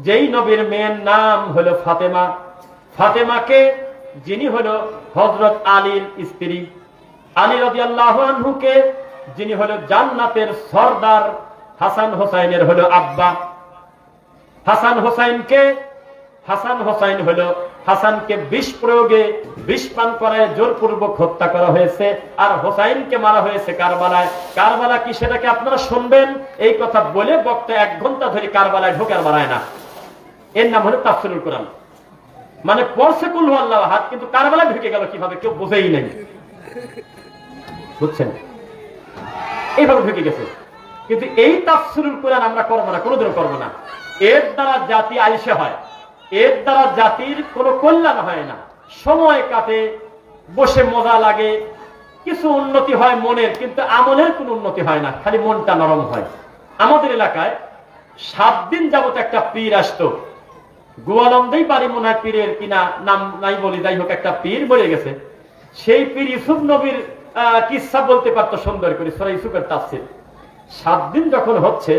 যেই নবীর মেয়ের নাম হলো ফাতেমা। ফাতেমাকে, যিনি হলো হযরত আলীর স্ত্রী। আলী রাদিয়াল্লাহু আনহুকে, যিনি হলো জান্নাতের সরদার। হাসান হোসাইনের হলো আব্বা। হাসান হোসাইন হলো, হাসানকে বিষ প্রয়োগে, বিষ পান করায় জোরপূর্বক হত্যা করা হয়েছে, আর হোসাইনকে মারা হয়েছে কারবালায়। কারবালা কি সেটাকে আপনারা শুনবেন? এই কথা বলে বক্তা 1 ঘন্টা ধরে কারবালায় ঢোকার বাড়ায় না। এর নাম হলো তাফসিরুল কোরআন। মানে পড়ছে কুল হুয়াল্লাহু আহাদ, কিন্তু কারবালায় ঢুকে গেল কিভাবে কেউ বোঝেই নাই। বুঝছেন? এইভাবে ঢুকে গেছে। কিন্তু এই তাফসীরুল কোরআন আমরা করবো না, কোনোদিনও করবো না। এর দ্বারা জাতি আলিশে হয়, এর দ্বারা জাতির কোনো কল্যাণ হয় না। সময় কাটে, বসে মজা লাগে, কিছু উন্নতি হয় মনের, কিন্তু আমলের কোনো উন্নতি হয় না, খালি মনটা নরম হয়। আমাদের এলাকায় 7 দিন যাবত একটা পীর আসতো, গোয়ালন্দেই বাড়ি মনে হয় পীরের কিনা, নাম নাই বলি, যাই হোক একটা পীর মরে গেছে। সেই পীর ইউসুফ নবীর কিসসা বলতে পারতো সুন্দর করে, সূরা ইউসুফের তাফসীর। 7 দিন যখন হচ্ছে,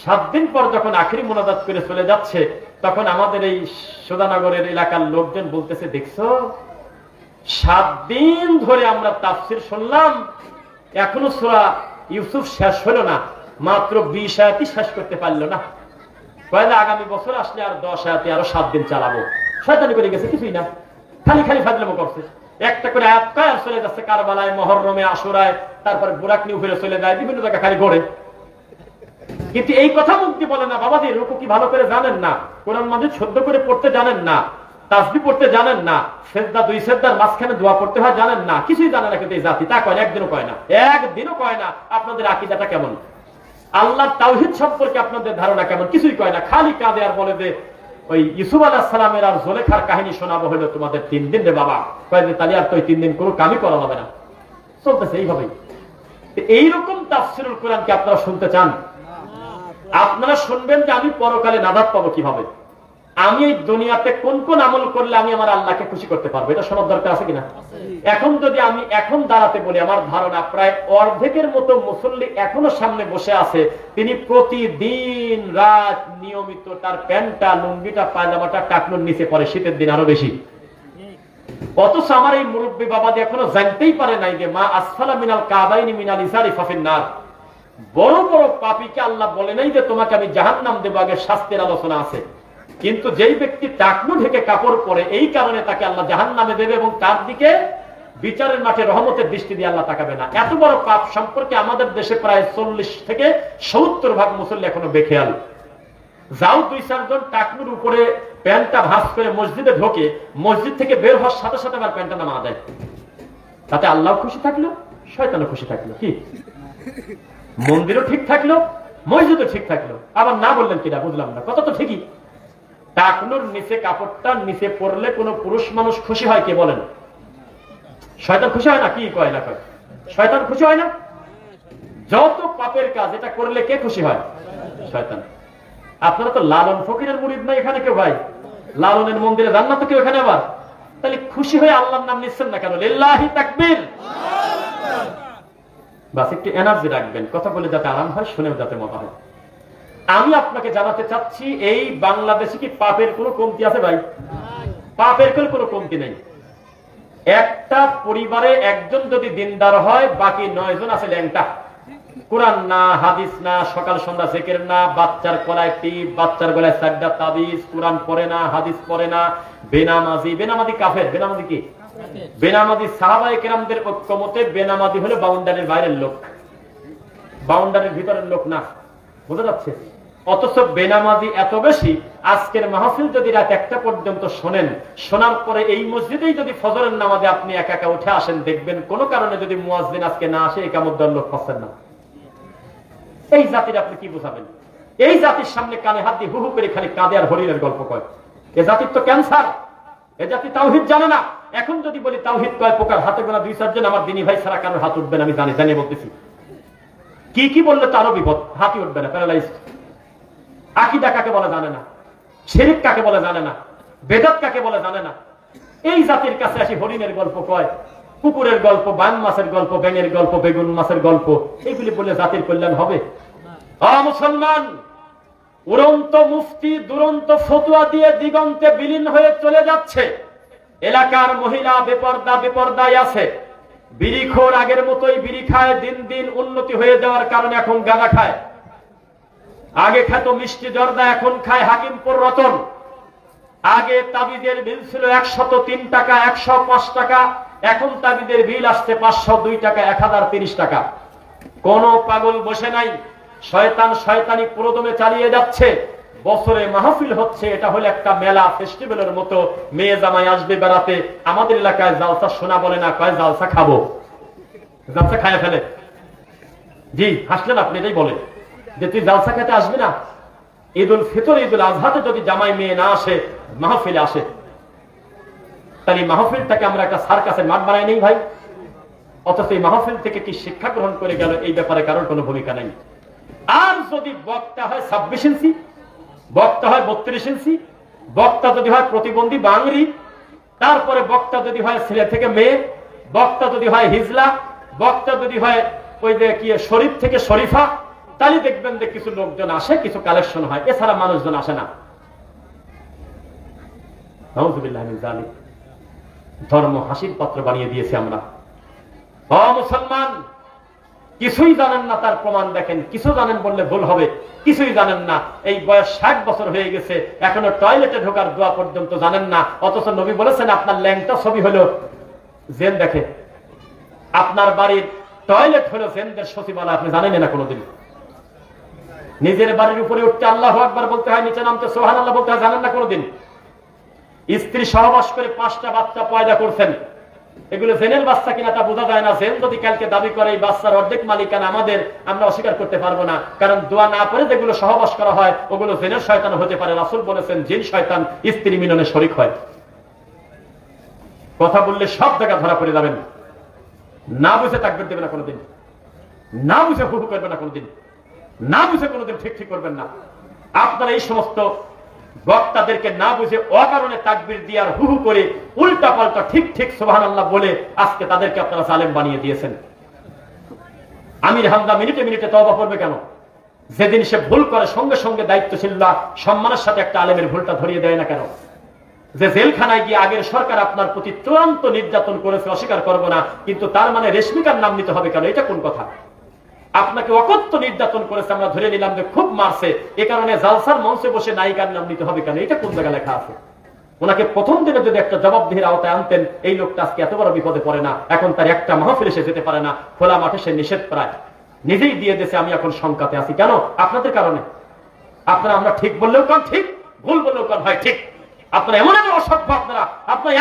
7 দিন পর যখন আখিরি মোনাজাত করে চলে যাচ্ছে, তখন আমাদের এই সুধানগরের এলাকার লোকজন বলতেছে, দেখছো 7 দিন ধরে আমরা তাফসীর শুনলাম, এখনো সূরা ইউসুফ শেষ হলো না, মাত্র 20 আয়াতই শেষ করতে পারলো না। কয়লা আগামী বছর আসলে আর 10 আয়াতে আরো 7 দিন চালাবো। শয়তানি করে গেছে, কিছুই না, খালি খালি ফাজলামো করছে। একটা করে আয়াত কয় আর চলে যাচ্ছে কারবালায়, মহররমে, আশুরায়, তারপরে বুরাক নিউ ফিরে চলে যায়, বিভিন্ন জায়গায় খালি ঘোরে। কিন্তু এই কথা মুক্তি বলে না, বাবাজি রুকু কি ভালো করে জানেন না, কোরআন মাজিদ শুদ্ধ করে পড়তে জানেন না, তাসবিহ পড়তে জানেন না, সেজদা 2 সেজদার মাঝখানে দোয়া পড়তে হয় জানেন না, কিছুই জানে না। কিন্তু এই জাতি তা কয় না, একদিনও কয় না, একদিনও কয় না আপনাদের আকীদাটা কেমন, আল্লাহর তাওহীদ সম্পর্কে আপনাদের ধারণা কেমন, কিছুই কয় না। খালি কাঁদে আর বলে যে ওই ইউসুফ আলাইহিস সালামের আর জুলেখার কাহিনী শোনাবো হলো তোমাদের 3 দিন রে বাবা। কয় যে তাহলে আর তো 3 দিন কোনো কামই করা হবে না। চলতেছে এইভাবেই। এইরকম তাফসীরুল কোরআনকে আপনারা শুনতে চান? আপনারা শুনবেন যে আমি পরকালে নাজাত পাবো কিভাবে, আমি এই দুনিয়াতে কোন কোন আমল করলে আমি আমার আল্লাহকে খুশি করতে পারবো, এটা শোনার দরকার আছে কিনা? এখন যদি আমি এখন দাঁড়াতে বলি, আমার ধারণা প্রায় অর্ধেকের মতো মুসল্লি এখনো সামনে বসে আছে, তিনি প্রতিদিন রাত নিয়মিত তার প্যান্টটা, লুঙ্গিটা, পায়জামাটা টাকনুর নিচে পরে, শীতের দিন আরো বেশি। অথচ আমার এই মুরব্বী বাবাদি এখনো জানতেই পারে নাই যে মা আসফালা মিনাল কাবাইনি মিনাল ইসারি ফাফিন নার। বড় বড় পাপীকে আল্লাহ বলে নাই যে তোমাকে আমি জাহান্নাম দেব, আগে শাস্তির আলোচনা আছে। কিন্তু যেই ব্যক্তি টাকনু ঢেকে কাপড় পরে, এই কারণে তাকে আল্লাহ জাহান্নামে দেবে এবং তার দিকে বিচারের মাঠে রহমতের দৃষ্টি দিয়ে আল্লাহ তাকাবে না। এত বড় পাপ সম্পর্কে আমাদের দেশে প্রায় 40 থেকে 70% মুসল্লি এখনো বেখেয়াল। যাও 2-4 জন টাকনুর উপরে প্যান্টটা ভাঁজ করে মসজিদে ঢোকে, মসজিদ থেকে বের হওয়ার সাথে সাথে আবার প্যান্টটা নামা দেয়। তাতে আল্লাহ খুশি থাকলো, শয়তানও খুশি থাকলো, কি মন্দিরও ঠিক থাকলো, মসজিদও ঠিক থাকলো। আবার না বললেন কিনা বুঝলাম না, কথা তো ঠিকই। টাকনুর নিচে কাপড়টা নিচে পড়লে কোন পুরুষ মানুষ খুশি হয় কে বলেন? শয়তান খুশি হয় না? কি কয় না কয়? শয়তান খুশি হয় না? যত পাপের কাজ এটা করলে কে খুশি হয়? শয়তান। আপনারা তো লালন ফকিরের মুরিদ না এখানে কেউ ভাই? লালনের মন্দিরে যান না তো কেউ এখানে? আবার তাহলে খুশি হয়ে আল্লাহর নাম নিচ্ছেন না কেন? লিল্লাহি তাকবীর। বাস একটু এনার্জি রাখবেন, কথা বলে যাতে আরাম হয়, শুনেও যাতে মজা হয়। আমি আপনাকে জানাতে চাচ্ছি, এই বাংলাদেশে কি পাপের কোনো কমতি আছে ভাই? পাপের কোনো কমতি নেই। একটা পরিবারে একজন যদি দিনদার হয়, বাকি 9 জন আছে ল্যাংটা। কোরআন না, হাদিস না, সকাল সন্ধ্যা জিকির না, বাচ্চার গলায় টিপ, বাচ্চার গলায় 4টা তাবিজ, কোরআন পড়ে না, হাদিস পড়ে না, বেনামাজি। বেনামাজি কাফের। বেনামাজি কি? বেনামাজি সাহাবায়ে কেরামদের ঐক্যমতে বেনামাজি হলো বাউন্ডারির বাইরের লোক, বাউন্ডারির ভিতরের লোক না। বুঝা যাচ্ছে? অথচ বেনামাজি এত বেশি। আজকের মাহফিল যদি রাত 1টা পর্যন্ত শোনেন, শোনার পরে এই মসজিদেই যদি ফজরের নামাজে আপনি একা একা উঠে আসেন, দেখবেন কোন কারণে যদি মুয়াজ্জিন আজকে না আসে, ইকামত দেওয়ার লোক পাচ্ছেন না। এই জাতির আপনি কি বুঝাবেন? এই জাতির সামনে কানে হাত দিয়ে হু হু করে খালি কাঁদে আর হরিণের গল্প কয়। এ জাতির তো ক্যান্সার। এ জাতি তাওহীদ জানে না। এখন যদি বলি তাওহীদ কয় প্রকার, হাতে গোনা 2-4 জন আমার দিনী ভাই ছাড়া কারোর হাত উঠবে না, আমি জানি, জানিয়ে বলতেছি। কি কি বললে তো আরো বিপদ, হাতই উঠবে না, প্যারালাইজ। আকীদা কাকে বলে জানে না, শিরক কাকে বলে জানে না, বেদাত কাকে বলে জানে না। এই জাতির কাছে আসি হরিণের গল্প কয়, কুকুরের গল্প, বান মাছের গল্প, ব্যাঙের গল্প, বেগুন মাছের গল্প, এইগুলি বললে জাতির কল্যাণ হবে? মুসলমান, উড়ন্ত মুফতি দুরন্ত ফতোয়া দিয়ে দিগন্তে বিলীন হয়ে চলে যাচ্ছে। এলাকার মহিলা বেপরদায় আছে, বিড়িখোর আগের মতোই বিড়ি খায়, দিন দিন উন্নতি হয়ে যাওয়ার কারণে এখন গাঁজা খায়। আগে খেত মিষ্টি জর্দা, এখন খায় হাকিমপুর রতন। আগে তাবিজের বিল ছিল 103 টাকা, 105 টাকা, এখন তাবিজের বিল আসছে 502 টাকা, 1030 টাকা। কোন পাগল বসে নাই, শয়তান শয়তানি প্রদমে চালিয়ে যাচ্ছে। বছরে মাহফিল হচ্ছে, এটা হলো একটা মেলা, ফেস্টিভ্যালের মতো। মেয়ে জামাই আসবে বেড়াতে। আমাদের এলাকায় জালসা শোনা বলে না, কয় জালসা খাবো। জালসা খায় ফেলে। জি হাসলেন আপনি, এটাই বলেন যে তুই জালসা খেতে আসবি না? ঈদ উল ফিতর ঈদ উল আজহাতে যদি জামাই মেয়ে না আসে, মাহফিলে আসে, তাহলে মাহফিলটাকে আমরা একটা সার্কাসের মাঠ বানাই নেই ভাই। অথচ এই মাহফিল থেকে কি শিক্ষা গ্রহণ করে গেল এই ব্যাপারে কারোর কোনো ভূমিকা নেই। আর যদি বক্তা হয় 26 ইঞ্চি, বক্তা হয় 32 ইঞ্চি, বক্তা যদি হয় প্রতিবন্ধী বাঙালি, তারপরে বক্তা যদি হয় ছেলে থেকে মেয়ে, বক্তা যদি হয় হিজলা, বক্তা যদি হয় ওই যে কি শরীফ থেকে শরীফা, তাহলে দেখবেন যে কিছু লোকজন আসে, কিছু কালেকশন হয়, এছাড়া মানুষজন আসে না। নাউযুবিল্লাহি মিন যালিক। ধর্ম হাসির পাত্র বানিয়ে দিয়েছি আমরা। ও মুসলমান, কিছুই জানেন না তার প্রমাণ দেখেন। কিছু জানেন বললে ভুল হবে, কিছুই জানেন না। এই বয়স 60 বছর হয়ে গেছে, এখনো টয়লেটে ঢোকার দোয়া পর্যন্ত জানেন না। অথচ নবী বলেছেন আপনার ল্যাংটা ছবি হলো জেন দেখে, আপনার বাড়ির টয়লেট হলো জেনদের সচিবালয়। আপনি জানেন না কোনোদিন? নিজের বাড়ির উপরে উঠতে আল্লাহু আকবার বলতে হয়, নিচে নামতে সুবহানাল্লাহ বলতে হয়, জানেন না কোনোদিন? স্ত্রী সহবাস করে 5টা বাচ্চা পয়দা করছেন, এগুলো জেনের বাচ্চা কিনা তা বোঝা যায় না। জেন যদি কালকে দাবি করে এই বাচ্চার অর্ধেক মালিকানা আমাদের, আমরা অস্বীকার করতে পারবো না, কারণ দোয়া না করে যেগুলো সহবাস করা হয় ওগুলো জেনের শয়তান হতে পারে। রাসূল বলেছেন জিন শয়তান স্ত্রী মিলনে শরীক হয়। কথা বললে সব জায়গা ধরা পড়ে যাবেন। না বুঝে তাকবীর দেবে না কোনোদিন, না বুঝে হু হু করবে না কোনোদিন, না বুঝে কোনোদিন ঠিক ঠিক করবেন না। আপনারা এই সমস্ত বক্তাদেরকে না বুঝে অকারণে তাকবীর দিয়ে আর হু হু করে উল্টা পাল্টা ঠিক ঠিক সুবহানাল্লাহ বলে আজকে তাদেরকে আপনারা জালেম বানিয়ে দিয়েছেন। আমির হামজা মিনিটে মিনিটে তওবা করবে কেন? যেদিন সে ভুল করে সঙ্গে সঙ্গে দায়িত্বশীলরা সম্মানের সাথে একটা আলেমের ভুলটা ধরিয়ে দেয় না কেন? যে জেলখানায় গিয়ে আগের সরকার আপনার প্রতি চূড়ান্ত নির্যাতন করেছে, অস্বীকার করবো না, কিন্তু তার মানে রেশমিকার নাম নিতে হবে কেন? এটা কোন কথা? আপনাকে অকথ্য নির্যাতন করেছে, আমরা ধরে নিলাম যে খুব মারছে, এ কারণে জালসার মঞ্চে বসে নায়িকার নাম নিতে হবে কেন? এটা কোন জায়গায় লেখা আছে? ওনাকে প্রথম দিনে যদি একটা জবাবদিহির আওতায় আনতেন, এই লোকটা আজকে এত বড় বিপদে পড়ে না। এখন তার একটা মাহফিলে সে যেতে পারে না, খোলা মাঠে সে নিষেধ প্রায় নিজেই দিয়ে দিয়েছে। আমি এখন শঙ্কাতে আছি, কেন? আপনাদের কারণে। আপনারা আমরা ঠিক বললেও কান ঠিক, ভুল বললেও কান ভাই ঠিক। আপনারা এমন একটা অসভ্য, আপনারা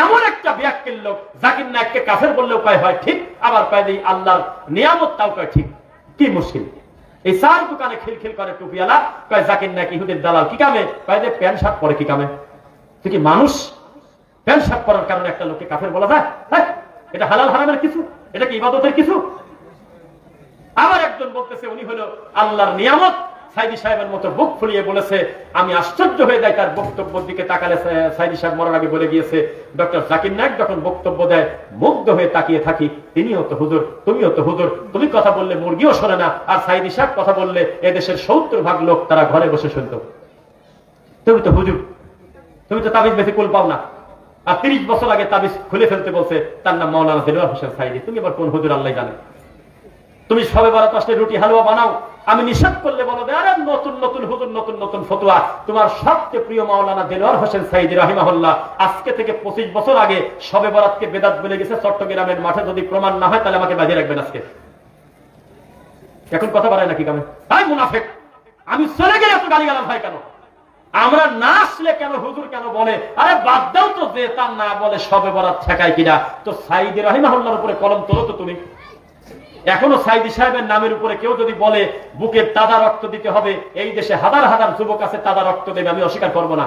এমন একটা বিয়াক্কেল লোক, জাকির নায়েককে কাফের বললেও কয় হয় ঠিক, আবার কয় দিই আল্লাহর নিয়ামত তাও কয় ঠিক। কি মুশকিল! এই চার দোকানে খিলখিল করে টুপিওয়ালা, কয় জাকির নায়েক ইহুদের দালাল। কি কামে? কয় যে প্যান্ট শার্ট পরে। কি কামে? তুই কি মানুষ? প্যান্ট শার্ট পরার কারণে একটা লোককে কাফের বলা যায়? হ্যাঁ, এটা হালাল হারামের কিছু? এটা কি ইবাদতের কিছু? আবার একজন বলতেছে উনি হলো আল্লাহর নিয়ামত। সাইদি সাহেবের মতো বুক ফুলিয়ে বলেছে, আমি আশ্চর্য হয়ে যাই তার বক্তব্যের দিকে তাকালে। সাইদি সাহেব মরার আগে বলে গিয়েছে, ডক্টর জাকির নায়েক যখন বক্তব্য দেয় মুগ্ধ হয়ে তাকিয়ে থাকি, তিনিও তো হুজুর, তুমিও তো হুজুর, তুমি কথা বললে মুরগিও শোনে না, আর সাইদি সাহেব কথা বললে এদেশের 70% লোক তারা ঘরে বসে শুনত। তুমি তো হুজুর, তুমি তো তাবিজ বেশি কুল পাও না। আর 30 বছর আগে তাবিজ খুলে ফেলতে বলছে, তার নাম মাওলানা দেলোয়ার হোসেন সাইদি। তুমি আবার কোন হুজুর আল্লাহ জানে। তুমি সবে বারাত আসলে রুটি হালুয়া বানাও, আমি নিষেধ করলে বলো দে আরে নতুন নতুন হুজুর, নতুন নতুন ফতোয়া। তোমার সবচেয়ে প্রিয় মাওলানা দেলোয়ার হোসেন সাইদি রাহিমাহুল্লাহ আজকে থেকে 25 বছর আগে সবে বরাতকে বেদাত বলে গেছে চট্টগ্রামের মাঠে। যদি প্রমাণ না হয় তাহলে আমাকে বাজিয়ে রাখবেন আজকে। এখন কথা বাড়ায় নাকি কামে? তাই মুনাফিক, আমি চলে গেলে এত গালিগালাজ হয় কেন? আমরা না আসলে কেন হুজুর কেন বলে? আরে বাদ দাও তো, যে তার না বলে সবে বরাত ঠেকায় কিনা। তো সাইদি রাহিমাহুল্লাহর উপরে কলম তোলো তো তুমি। এখনো সাইদি সাহেবের নামের উপরে কেউ যদি বলে বুকের তাজা রক্ত দিতে হবে, এই দেশে হাজার হাজার যুবক আছে তাজা রক্ত দেবে, আমি অস্বীকার করবো না।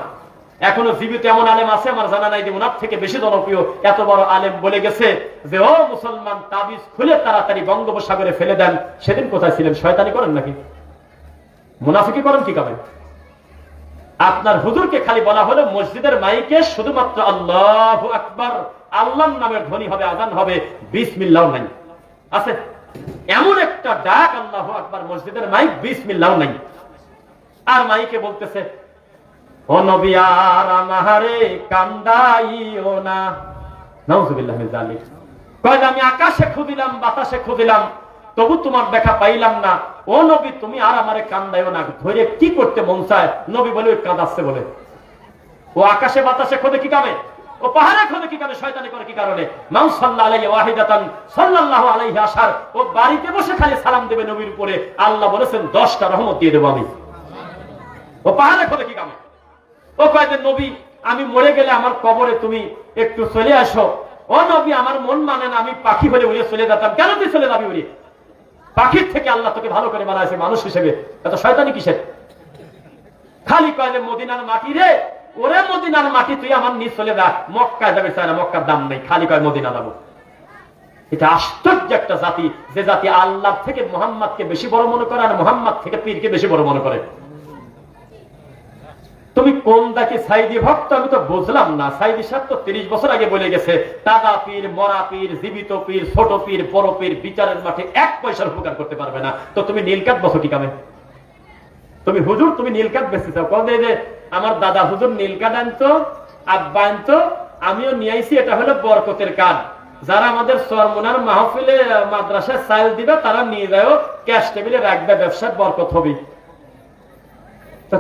এখনো জীবিত এমন আলেম আছে আমার জানা নাই যে ওনার থেকে বেশি জনপ্রিয় এত বড় আলেম বলে গেছে যে ও মুসলমান তাবিজ খুলে তাড়াতাড়ি বঙ্গোপসাগরে ফেলে দেন। সেদিন কোথায় ছিলেন? শয়তানি করেন নাকি? মুনাফিকি করেন কি কামে? আপনার হুজুরকে খালি বলা হলো মসজিদের মাইকে শুধুমাত্র আল্লাহু আকবার, আল্লাহর নামের ধ্বনি হবে, আযান হবে, বিসমিল্লাহ নাই। আছে এমন একটা ডাক আল্লাহু আকবার, মসজিদের মাইক বিসমিল্লাহ নাই। আর মাইকে বলতেছে ও নবী আর আমারে কান্দাইও না। নাউযুবিল্লাহ মিন যালিক। কয় আমি আকাশে খুঁজিলাম, বাতাসে খুঁজিলাম, তবু তোমার দেখা পাইলাম না। ও নবী তুমি আর আমারে কান্দাইও না। ধরে কি করতে মন চায়? নবী বলে ওই কাঁদাচ্ছে বলে। ও আকাশে বাতাসে খোঁজে কি কামে? ও পাহাড়ে খোঁজে কি কামে? শয়তানি করে কি কারণে? মান সাল্লাল্লাহু আলাইহি ওয়াহিদাতান সাল্লাল্লাহু আলাইহি আশার। ও বাড়িতে বসে খালি সালাম দেবে নবীর উপরে, আল্লাহ বলেছেন 10টা রহমত দিয়ে দেব আমি। ও পাহাড়ে খোঁজে কি কামে? ও কয় যে নবী আমি মরে গেলে আমার কবরে তুমি একটু চলে আসো। ও নবী আমার মন মানে না, আমি পাখি হলে উড়ে চলে যেতাম। কেন তুই চলে যাবি উড়ে? পাখির থেকে আল্লাহ তোকে ভালো করে বানাইছে মানুষ হিসেবে, এত শয়তানি কিসের? খালি কয়লে মদিনার মাটি রে, ওরে মদিনার মাটি তুই আমার নিজ চলে যা, মক্কা যাবে চায় না, মক্কার দাম নেই, খালি কয় মদিনা যাবো। এটা আশ্চর্য একটা জাতি, যে জাতি আল্লাহ থেকে মুহাম্মদকে বেশি বড় মনে করে আর মুহাম্মদ থেকে পীরকে বেশি বড় মনে করে। তুমি কোন দাকে সাইদি ভক্ত আমি তো বুঝলাম না। সাইদি সাহেব তো 30 বছর আগে বলে গেছে, তাজা পীর, মরা পীর, জীবিত পীর, ছোট পীর, বড় পীর বিচারের মাঠে 1 পয়সার উপকার করতে পারবে না। তো তুমি নীলকাত বসো কি কামে? তুমি হুজুর তুমি নীলকাত বেশি চাও, কবে যে আমার দাদা হুজুর নীলকাত আনতো, আব্বা আনতো, আমিও নিয়ে আইছি, এটা হলো বরকতের কাজ। যারা আমাদের চরমোনার মাহফিলে মাদ্রাসায় চাইল দিবে তারা নিয়ে যাও, ক্যাশ টেবিলে রাখবে, ব্যবসার বরকত হবে।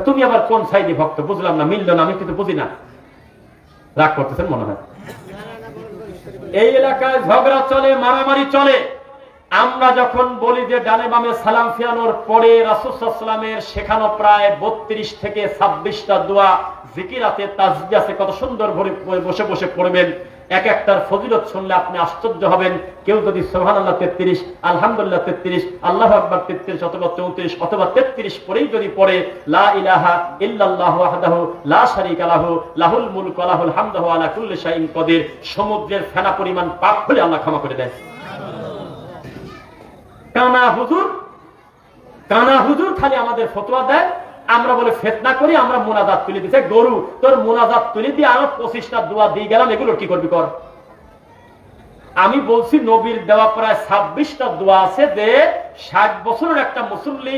তুমি আবার কোন সাইদি ভক্ত বুঝলাম না, মিলল না, আমি কিন্তু বুঝি না। রাগ করতেছেন মনে হয়। এই এলাকায় ঝগড়া চলে, মারামারি চলে। আমরা যখন বলি যে ডানে বামে সালাম ফিরানোর পরে রাসূল সাল্লাল্লাহু আলাইহি ওয়াসাল্লামের শেখানো প্রায় 32 থেকে 26টা দোয়া জিকির আছে, তাসবিহ আছে, কত সুন্দর ভরে বসে বসে পড়বেন। এক একটার ফজিলত শুনলে আপনি আশ্চর্য হবেন। কেউ যদি সুবহানাল্লাহ 33, আলহামদুলিল্লাহ 33, আল্লাহু আকবার 33 অথবা 34 অথবা 33 পরেই যদি পড়ে, লা ইলাহা ইল্লাল্লাহু ওয়াহদাহু লা শারীকা লাহু লাহুল মুলকু ওয়া লাহুল হামদু ওয়া আলা কুল্লি শাইইন কাদির, সমুদ্রের ফেনা পরিমাণ পাপ হলে আল্লাহ ক্ষমা করে দেয়। কানা হুজুর খালি আমাদের ফতোয়া দেয়, আমরা বলে ফিতনা করি, আমরা মুনাজাত তুলে দিতে। গরু তোর মুনাজাত তুলে দিয়ে আরো 25টা দোয়া দিয়ে গেলাম, এগুলো কি করবি কর। আমি বলছি নবীর দেওয়া প্রায় 26টা দোয়া আছে, যে 60 বছরের একটা মুসল্লি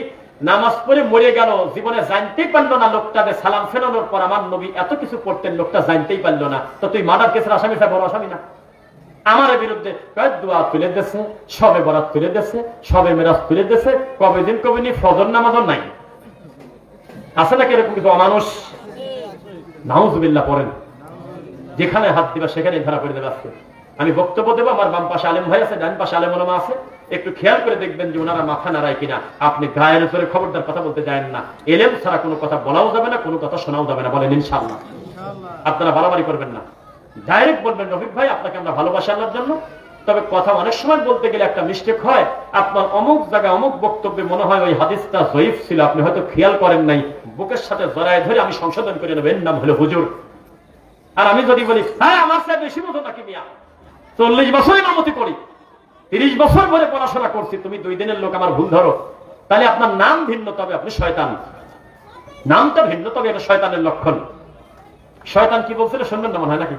নামাজ পড়ে মরে গেল, জীবনে জানতেই পারলো না লোকটা যে সালাম ফেরানোর পর আমার নবী এত কিছু পড়তেন, লোকটা জানতেই পারলো না। তো তুই মার্ডার কেসের আসামি, বড় আসামি না? আমার বিরুদ্ধে দোয়া তুলে দিয়েছে, সবে বরাত তুলে দিয়েছে, সবে মেরাজ তুলে দিয়েছে, কবে দিন কবে নি ফজর নামাজও নাই। আছে নাকি এরকম কিছু অমানুষ? নাউজুবিল্লাহ পড়েন, যেখানে হাত দিবা সেখানে ধরা করে দেবে। আজকে আমি বক্তব্য দেবো, আমার বাম পাশে আলেম ভাই আছে, ডান পাশে আলেম ওলামা আছে, একটু খেয়াল করে দেখবেন যে ওনারা মাথা নাড়ায় কিনা। আপনি গায়ের উপরে খবরদার কথা বলতে যায়েন না, এলেম ছাড়া কোনো কথা বলাও যাবে না, কোনো কথা শোনাও যাবে না, বলেন ইনশাআল্লাহ। আপনারা বাড়াবাড়ি করবেন না, ডাইরেক্ট বলবেন রফিক ভাই আপনাকে আমরা ভালোবাসি আল্লাহর জন্য। তবে কথা অনেক সময় বলতে গেলে একটা মিস্টেক হয়, আপনার অমুক জায়গায় অমুক বক্তব্যে মনে হয় ওই হাদিসটা জয়ীফ ছিল, আপনি হয়তো খেয়াল করেন নাই, বুকের সাথে জড়ায় ধরে আমি সংশোধন করে নেব, এর নাম হলো হুজুর। আর আমি যদি বলি হ্যাঁ আমার চেয়ে বেশি মতো নাকি মিয়া, 40 বছর ইমামতি করি, 30 বছর ধরে পড়াশোনা করছি, তুমি 2 দিনের লোক আমার ভুল ধরো, তাহলে আপনার নাম ভিন্ন, তবে আপনি শয়তান। নামটা ভিন্ন, তবে এটা শয়তানের লক্ষণ। শয়তান কি বলছিল শুনবেন না মনে হয় নাকি?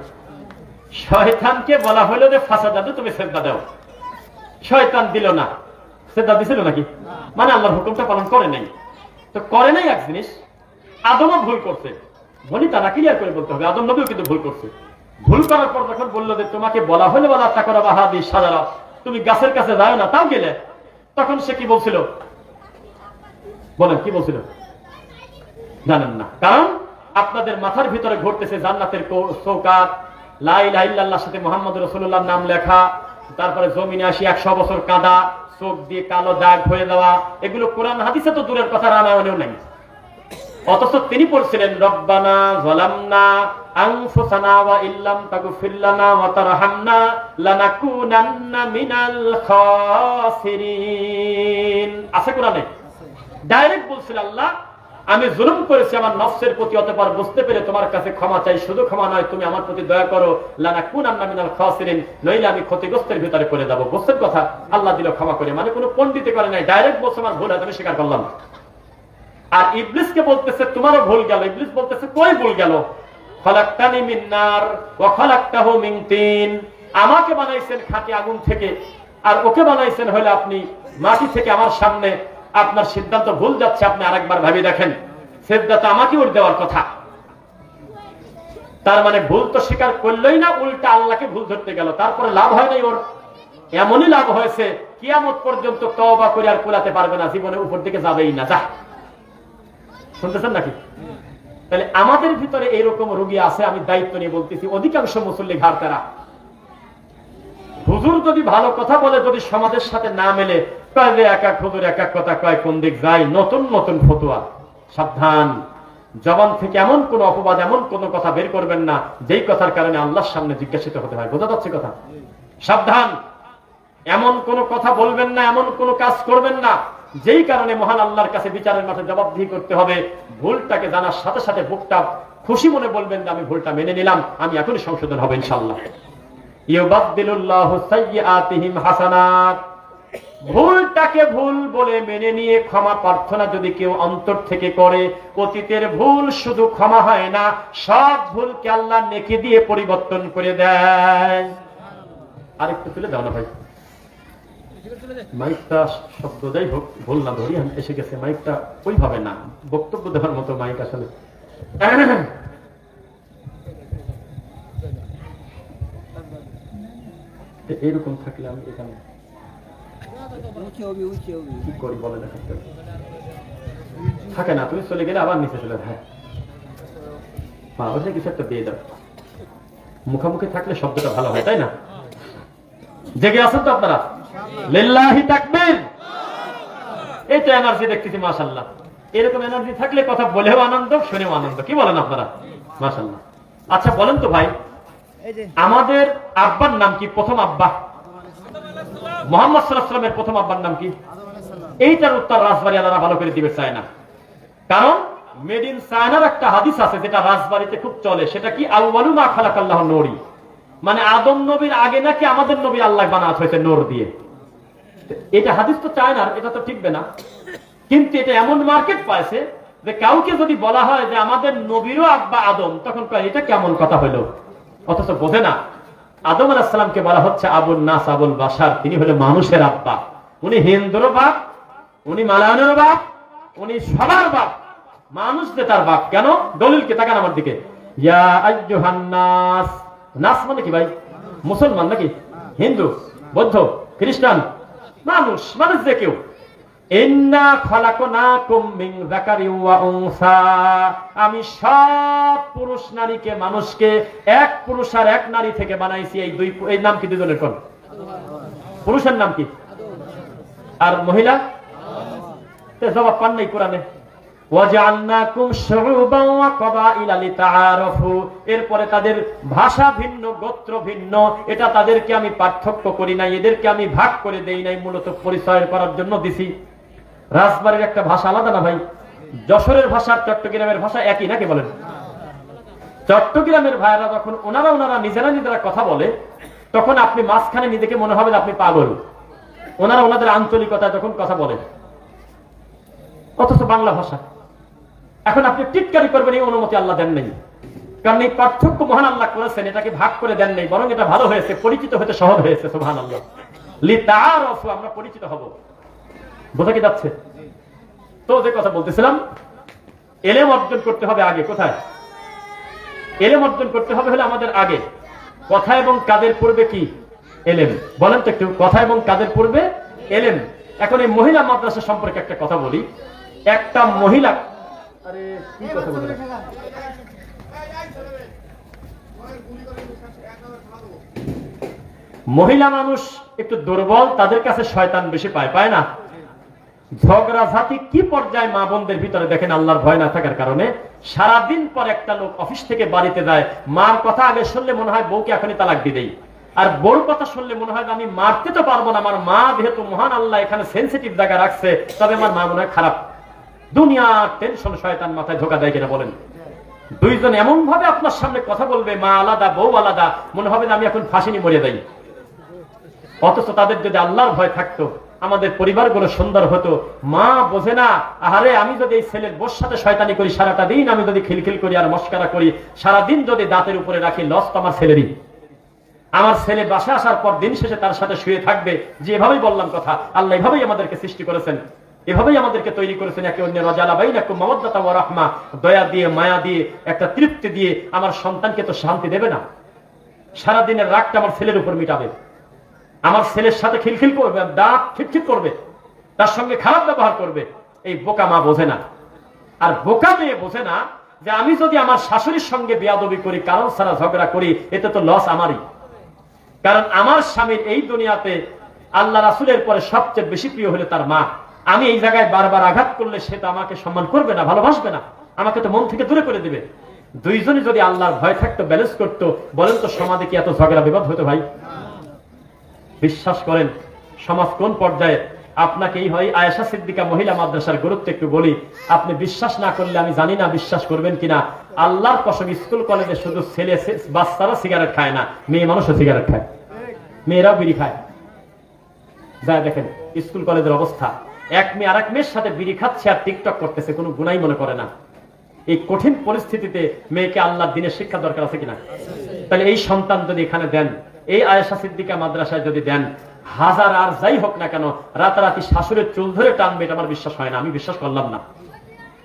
শয়তানকে বলা হলো যে ফাঁসা জাদু, তুমি সেজদা দাও। শয়তান দিল না, সেজদা দিছিল নাকি? মানে আল্লাহর হুকুমটা পালন করে নাই। তো করে নাই এক জিনিস, আদমও ভুল করছে, বলি তারা ক্লিয়ার করে বলতে হবে, আদম নবীও কিন্তু ভুল করছে। ভুল করার পর যখন বললো যে তোমাকে বলা হলো বলা তাকরা বাহাদি সাজারা, তুমি গাছের কাছে যাও না, তাও গেলে, তখন সে কি বলছিল বলেন? কি বলছিল জানেন না? কারণ আপনাদের মাথার ভিতরে ঘটতেছে জান্নাতের চৌকাত, লা ইলাহা ইল্লাল্লাহর সাথে মুহাম্মদুর রাসূলুল্লাহর নাম লেখা, তারপরে জমিনে আসি 100 বছর কাদা, চোখ দিয়ে কালো দাগ হয়ে যাওয়া, এগুলো কোরআন হাদিসে তো দূরের কথা, রামায়ণেও নাই। অথচ তিনি পড়ছিলেন রব্বানা যালামনা আনফুসানা ওয়া ইল্লাম তাগফির লানা ওয়া তারহামনা লানাকুনান্না মিনাল খাসিরিন। আছে কোরআনে ডাইরেক্ট বলছিল আল্লাহ আমি জুলুম করেছি আমার নফসের প্রতি, অতঃপর বুঝতে পেরে তোমার কাছে ক্ষমা চাই। শুধু ক্ষমা নয়, তুমি আমার প্রতি দয়া করো, লানাকুনান্না মিনাল খাসিরিন, নইলে আমি ক্ষতিগ্রস্তের ভিতরে পড়ে যাব। বুঝছেন কথা? আল্লাহ দিল ক্ষমা করে, মানে কোনো পণ্ডিতে করে নাই, ডাইরেক্ট বলছে আমার ভুল আছে, আমি স্বীকার করলাম। আর ইবলিসকে বলতেছে তোমারও ভুল গেল। ইবলিস বলতেছে কই ভুল গেল? খালাকতানি মিন নার ওয়া খালাকতাহু মিন তিন, আমাকে বানাইছেন খাঁটি আগুন থেকে, আর ওকে বানাইছেন হলো আপনি মাটি থেকে। আমার সামনে আপনার সিদ্ধান্ত ভুল যাচ্ছে, আপনি আরেকবার ভাবি দেখেন, সিজদা তো আমাকে ওর দেওয়ার কথা। তার মানে ভুল তো স্বীকার করলই না, উল্টা আল্লাহকে ভুল ধরতে গেল। তারপরে লাভ হয় নাই ওর, এমনই লাভ হয়েছে কিয়ামত পর্যন্ত তওবা করে আর কুলাতে পারবে না, জীবনে উপর দিকে যাবেই না। যা শুনতেছেন নাকি? তাহলে আমাদের ভিতরে এইরকম রোগী আছে, আমি দায়িত্ব নিয়ে বলতেছি, অধিকাংশ মুসল্লি ঘাড় তারা। হুজুর যদি ভালো কথা বলে, যদি সমাজের সাথে না মেলে, কয় যে এক এক হুজুর এক এক কথা কয়, কোন দিক যায়, নতুন নতুন ফতোয়া। সাবধান, জবান থেকে এমন কোন অপবাদ, এমন কোন কথা বের করবেন না যেই কথার কারণে আল্লাহর সামনে জিজ্ঞাসিত হতে হয়। বোঝা যাচ্ছে কথা? সাবধান। এমন কোন কথা বলবেন না, এমন কোন কাজ করবেন না যেই কারণে মহান আল্লাহর কাছে বিচারের মাঠে জবাবদিহি করতে হবে। ভুলটাকে জানার সাথে সাথে বুকটা খুশি মনে বলবেন যে আমি ভুলটা মেনে নিলাম, আমি এখনই সংশোধন হবে ইনশাআল্লাহ। ইউবাদদিলুল্লাহু সাইয়্যাতিহিম হাসানাত। ভুলটাকে ভুল বলে মেনে নিয়ে ক্ষমা প্রার্থনা যদি কেউ অন্তর থেকে করে, অতীতের ভুল শুধু ক্ষমা হয় না, সব ভুলকে আল্লাহ নেকি দিয়ে পরিবর্তন করে দেয়। আরেকটু তুলে দাও না ভাই, মাইকটা শব্দ যাই হোক ভুল না ধরি এসে গেছে, মাইকটা ওইভাবে না, বক্তব্য দেওয়ার মতো মাইক আসলে। এইরকম থাকলে আমি এখানে কি করি বলে না, থাকে না, তুমি চলে গেলে আবার নিচে চলে যায়। হ্যাঁ ওইটা কিছু একটা দিয়ে দাও, মুখামুখি থাকলে শব্দটা ভালো হয়, তাই না? জেগে আছেন তো আপনারা? লিল্লাহি তাকবীর। এই তো এনার্জি দেখতেছি মাশাআল্লাহ। এরকম এনার্জি থাকলে কথা বলেও আনন্দ, শুনেও আনন্দ। কি বলেন আপনারা? মাশাআল্লাহ। আচ্ছা বলেন তো ভাই, আমাদের আব্বার নাম কি? প্রথম আব্বা মুহাম্মদ সাল্লাল্লাহু আলাইহি ওয়াসাল্লামের প্রথম আব্বার নাম কি? এইটার উত্তর রাজবাড়িওয়ালারা ভালো করে দিবে চায় না, কারণ মেড ইন চায়নার একটা হাদিস আছে যেটা রাজবাড়িতে খুব চলে। সেটা কি? আউয়ালু মা খালাকাল্লাহু নূরি, মানে আদম নবীর আগে নাকি আমাদের নবী আল্লাহ বানাত হয়েছে নূর দিয়ে। এটা হাদিস তো চায়নার, এটা তো ঠিকবে না, কিন্তু এটা এমন মার্কেট পাইছে যে কাউকে যদি বলা হয় যে আমাদের নবীরও আব্বা আদম, তখন কয় এটা কেমন কথা হলো, অথচ বোঝে না আদম আলাইহিস সালামকে বলা হচ্ছে আবুল নাস আবুল বাশার, তিনি হলো মানুষের আব্বা। উনি হিন্দুরও বাপ, উনি মালায়নেরও বাপ, উনি সবার বাপ, মানুষদের তার বাপ। কেন? দলিল কে? তাকান আমার দিকে। ইয়া আইয়ুহান নাস, নাস মানে কি ভাই? মুসলমান নাকি হিন্দু বৌদ্ধ খ্রিস্টান? মানুষ, মানুষ যে কেউ। ইন্না খালাকনাকুম মিন যাকারিন ওয়া উনসা, আমি সব পুরুষ নারীকে, মানুষকে এক পুরুষ আর এক নারী থেকে বানাইছি। এই নাম কি দুজনের? কোন পুরুষের নাম কি আর মহিলা? জবাব পান নাই কোরআনে। ওয়াজআলনাকুম শুউবান ওয়া ক্বাবাইলা লিতাআরাফু, এরপরে তাদের ভাষা ভিন্ন, গোত্র ভিন্ন, এটা তাদেরকে আমি পার্থক্য করি নাই, এদেরকে আমি ভাগ করে দেই নাই, মূলত পরিচয় করার জন্য দিছি। রাজবাড়ির একটা ভাষা আলাদা না ভাই? যশোরের ভাষা আর চট্টগ্রামের ভাষা একই নাকি বলেন? চট্টগ্রামের ভাইরা যখন ওনারা নিজেরা কথা বলে, তখন আপনি মাঝখানে নিজেকে মনে হবে যে আপনি পাগল। ওনারা ওনাদের আঞ্চলিকতায় যখন কথা বলে, অথচ বাংলা ভাষা। এখন আপনি টিটকারি করবেন, এই অনুমতি আল্লাহ দেন নাই, কারণ এই পার্থক্য মহান আল্লাহ করেছেন, এটাকে ভাগ করে দেন নাই, বরং এটা ভালো হয়েছে, পরিচিত হতে সহজ হয়েছে। সুবহানাল্লাহ। লিতাআরাফু, আমরা পরিচিত হব। বোঝা কি যাচ্ছে? তো যে কথা বলতেছিলাম, এলেম অর্জন করতে হবে আগে। কোথায় এলেম অর্জন করতে হবে? হলে আমাদের আগে কথা এবং কাজের পূর্বে কি? এলেম। বলেন তো একটু, কথা এবং কাজের পূর্বে এলেম। এখন এই মহিলা মাদ্রাসা সম্পর্কে একটা কথা বলি। একটা মহিলা, আরে কি কথা বলি, মহিলা মানুষ একটু দুর্বল, তাদের কাছে শয়তান বেশি পায় না? ঝগড়াঝাটি কি পর্যায়ে মা বোনদের ভিতরে দেখেন, আল্লাহর ভয় না থাকার কারণে। সারাদিন পর একটা লোক অফিস থেকে বাড়িতে যায়, মার কথা আগে শুনলে মনে হয় বউকে এখনই তালাক দিয়ে দেই, আর বউর কথা শুনলে মনে হয় আমি মারতে তো পারবো না, আমার মা যেহেতু মহান আল্লাহ এখানে সেন্সিটিভ জায়গা রাখছে, তবে আমার মা মনে হয় খারাপ। দুনিয়ার টেনশন, শয়তান মাথায় ধোকা দেয় কিনা বলেন? দুইজন এমন ভাবে আপনার সামনে কথা বলবে, মা আলাদা বউ আলাদা, মনে হবে যে আমি এখন ফাঁসি নিয়ে মরে যাই। অথচ তাদের যদি আল্লাহর ভয় থাকতো, আমাদের পরিবারগুলো সুন্দর হতো। মা বোঝে না, আহারে আমি যদি এই ছেলের বোর সাথে শয়তানি করি সারাটা দিন, আমি যদি খিলখিল করি আর মস্কারা করি সারাদিন, যদি দাঁতের উপরে রাখি, লস তো আমার ছেলেরই। আমার ছেলে বাসা আসার পর দিন শেষে তার সাথে শুয়ে থাকবে। যে এভাবেই বললাম কথা, আল্লাহ এভাবেই আমাদেরকে সৃষ্টি করেছেন, এভাবেই আমাদেরকে তৈরি করেছেন, একে অন্যের রাজালা বাইনাকুম মাওয়াদ্দাতা ওয়া রাহমা, দয়া দিয়ে, মায়া দিয়ে, একটা তৃপ্তি দিয়ে। আমার সন্তানকে তো শান্তি দেবে না, সারাদিনের রাগটা আমার ছেলের উপর মিটাবে, আমার ছেলের সাথে খিলখিল করবে, দাঁত খিটখিট করবে, তার সঙ্গে খারাপ ব্যবহার করবে। এই বোকা মা বোঝে না। আর বোকা মেয়ে বোঝে না যে আমি যদি আমার শাশুড়ির সঙ্গে বেয়াদবি করি, কারণ ছাড়া ঝগড়া করি, এতে তো লস আমারই। কারণ আমার স্বামীর এই দুনিয়াতে আল্লাহ রাসূলের পরে সবচেয়ে বেশি প্রিয় হলো তার মা। আমি এই জায়গায় বারবার আঘাত করলে সে তো আমাকে সম্মান করবে না, ভালোবাসবে না, আমাকে তো মন থেকে দূরে করে দিবে। দুইজনে যদি আল্লাহর ভয় থাকতো, ব্যালেন্স করতো, বলেন তো সমাজে কি এত ঝগড়া বিবাদ হতো ভাই? বিশ্বাস করেন, সমাজ কোন পর্যায়ে। আপনাকে এই হয় আয়েশা সিদ্দিকা মহিলা মাদ্রাসার গুরুত্ব একটু বলি। আপনি বিশ্বাস না করলে আমি জানি না বিশ্বাস করবেন কিনা, আল্লাহর কসম স্কুল কলেজে শুধু ছেলে বাচ্চারা সিগারেট খায় না, মেয়ে মানুষও সিগারেট খায়, মেয়েরাও বিড়ি খায়। যা দেখেন স্কুল কলেজের অবস্থা, এক মেয়ে আর এক মেয়ের সাথে বিড়ি খাচ্ছে আর টিকটক করতেছে, কোনো গুনাই মনে করে না। এই কঠিন পরিস্থিতিতে মেয়েকে আল্লাহর দিনের শিক্ষা দরকার আছে কিনা? তাহলে এই সন্তান যদি এখানে দেন, এই আয়েশা সিদ্দিকা মাদ্রাসায় যদি দেন, হাজার আর যাই হোক না কেন রাতারাতি শাশুড়ের চুল ধরে টানবে, এটা আমার বিশ্বাস হয় না, আমি বিশ্বাস করলাম না।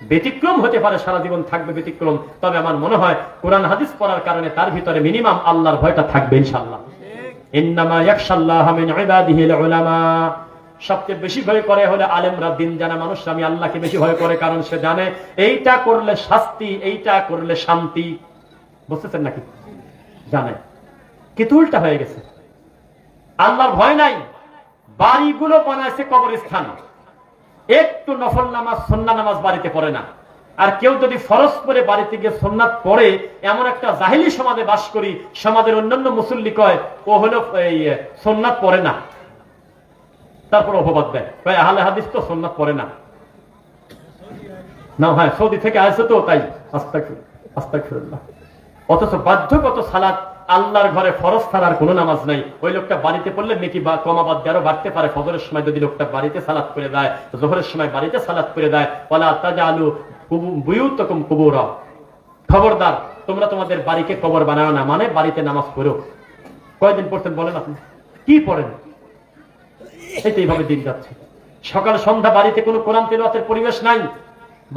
ব্যতিক্রম হতে পারে, সারা জীবন থাকবে ব্যতিক্রম, তবে আমার মনে হয় কোরআন হাদিস পড়ার কারণে তার ভিতরে মিনিমাম আল্লাহর ভয়টা থাকবে ইনশাআল্লাহ। ইন্নামা ইয়াখশাল্লাহা মিন ইবাদিহিল উলামা, সবচেয়ে বেশি ভয় করে হলে আলেমরা, দিন জানা মানুষ। আমি আল্লাহকে বেশি ভয় করে, কারণ সে জানে এইটা করলে শাস্তি, এইটা করলে শান্তি। বুঝতেছেন নাকি? জানে, কিন্তু উল্টা হয়ে গেছে। আল্লাহর ভয় নাই, বাড়িগুলো বানাইছে কবরস্থান, একটু নফল নামাজ সুন্নাত নামাজ বাড়িতে পড়ে না। আর কেউ যদি ফরজ করে বাড়িতে গিয়ে সুন্নাত পড়ে, এমন একটা জাহিলি সমাজে বাস করি, সমাজের অন্যান্য মুসল্লি কয় ও হলো এই সুন্নাত পড়ে না, তারপর অপবাদ দেয়, কয় আহলে হাদিস তো সুন্নাত পড়ে না। না হয় সৌদি থেকে আসে তো তাই, আস্তাগফিরুল্লাহ। অথচ বাধ্যগত সালাত, আল্লাহর ঘরে ফরজ ছাড়ার কোনো নামাজ নাই। ওই লোকটা বাড়িতে পড়লে নেকি বা কমাবাদ আরো বাড়তে পারে। ফজরের সময় যদি লোকটা বাড়িতে সালাত করে দেয়, জোহরের সময় বাড়িতে সালাত করে দেয়, ওয়ালা তাজালু বুয়ুতাকুম কুবুরা, খবরদার তোমরা তোমাদের বাড়িকে কবর বানাও না, মানে বাড়িতে নামাজ পড়ো। কয়দিন পড়তেন বলেন আপনি? কি পড়েন? এইভাবে দিন যাচ্ছে। সকাল সন্ধ্যা বাড়িতে কোনো কোরআন তিলাওয়াতের পরিবেশ নাই।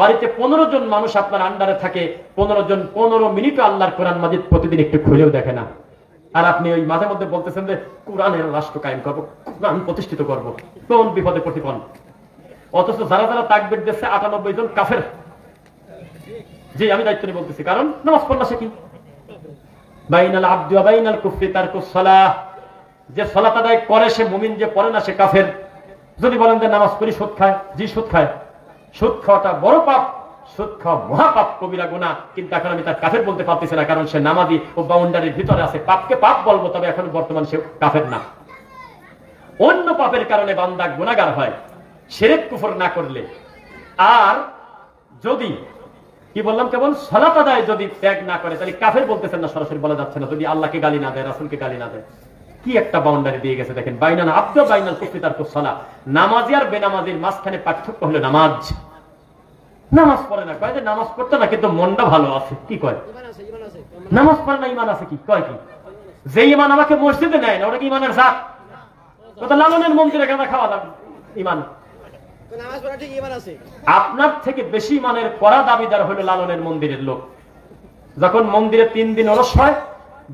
বাড়িতে 15 জন মানুষ আপনার আন্ডারে থাকে, 15 জন 15 মিনিটও আল্লাহর কোরআন মাজিদ প্রতিদিন একটু খুলেও দেখে না। আর আপনি ওই মাঝে মধ্যে বলতেছেন যে কোরআনের রাষ্ট্র কায়েম করবো, কোরআন প্রতিষ্ঠিত করবো, কোন বিপদে প্রতিপন। অথচ যারা যারা তাকবীর দিচ্ছে 98 জন কাফের। জি, আমি দায়িত্ব নিয়ে বলতেছি, কারণ নামাজ পড়লা সে কি? বাইনাল আবদি ওয়া বাইনাল কুফরি তারকুস সালাহ, যে সালাত আদায় করে সে মুমিন, যে পড়ে না সে কাফের। যদি বলেন যে নামাজ পড়ি সুদ খায়, জি সুদ খায়, সুদ খাওয়াটা বড় পাপ, সুদ খাওয়া মহাপাপ, কবিরা গুনাহ। কিন্তু এখন আমি তার কাফের বলতে পারতেছি না, কারণ সে নামাজি ও বাউন্ডারির ভিতরে আছে। পাপকে পাপ বলবো, তবে এখন বর্তমান সে কাফের না। অন্য পাপের কারণে বান্দা গুনাহগার হয়, শিরক কুফর না করলে। আর যদি কি বললাম, কেবল সালাত আদায় যদি ত্যাগ না করে, তাহলে কাফের বলতেছেন না, সরাসরি বলা যাচ্ছে না, যদি আল্লাহকে গালি না দেয়, রাসূলকে গালি না দেয়। কি একটা বাউন্ডারি দিয়ে গেছে দেখেন, বাইনাল আবদ বাইনাল কুফরি তারকুস সালাহ। নামাজি আর বেনামাজির মাঝখানে পার্থক্য হলো নামাজ। নামাজ পড়ে না, কয় যে নামাজ পড়তে না, কিন্তু মনটা ভালো আছে। কি কয়? নামাজ পড়ে না, ইমান আছে। কি কয়? কি যে ইমান আমাকে মসজিদে নেয় না, ওটা কি ইমানের জাত? ওটা লালনের মন্দিরে গাঁদা খাওয়া লাগবে ইমান। আপনার থেকে বেশি ইমানের কড়া দাবিদার হলো লালনের মন্দিরের লোক। যখন মন্দিরে 3 দিন ওরস হয়,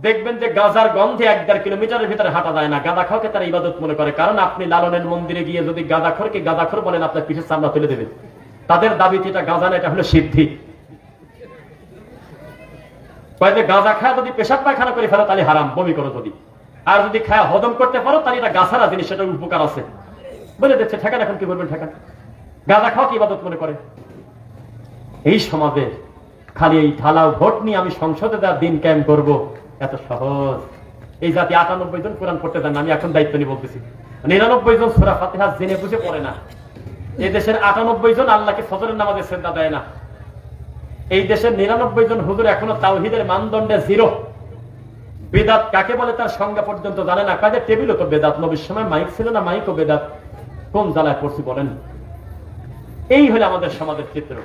দেখবেন যে গাঁজার গন্ধে 1-1.5 কিলোমিটারের ভিতরে হাঁটা যায় না। গাঁদা খাওয়াকে তারা ইবাদত মনে করে, কারণ আপনি লালনের মন্দিরে গিয়ে যদি গাঁদাখোরকে গাঁদাখোর বলেন, আপনার পিঠের চামড়া তুলে দেবে। তাদের দাবি এটা গাঁজা না, এটা হলো সিদ্ধি। গাঁজা খায় যদি পেশাব পায়খানা করে ফেলো, তাহলে হারাম, বমি করো যদি। আর যদি খায় হজম করতে পারো, তাহলে এটা গাছারা জিনিস, সেটার উপকার আছে বলে দিচ্ছে। ঠেকান, এখন কি করবেন? ঠেকান। গাঁজা খাওয়া কি ইবাদত মনে করে? এই সমাজে খালি এই ঢালাও ভোট নিয়ে আমি সংসদে যা দিন কায়েম করব, এত সহজ। এই জাতি 98 জন কোরআন পড়তে দেন না, আমি এখন দায়িত্ব নিয়ে বলতেছি। 99 জন সূরা ফাতিহা জেনে বুঝে পড়ে না। এই দেশের 98 জন আল্লাহকে ফজরের নামাজে সিজদা দেয় না। এই দেশের 99 জন হুজুর এখনো তাওহীদের মানদণ্ডে 0। বেদাত কাকে বলে তার সংজ্ঞা পর্যন্ত জানে না। কাজে টেবিলও তো বেদাত, নবীর সময় মাইক ছিল না, মাইকও বেদাত। কোন জ্বালায় পড়ছি বলেন? এই হলো আমাদের সমাজের চিত্র।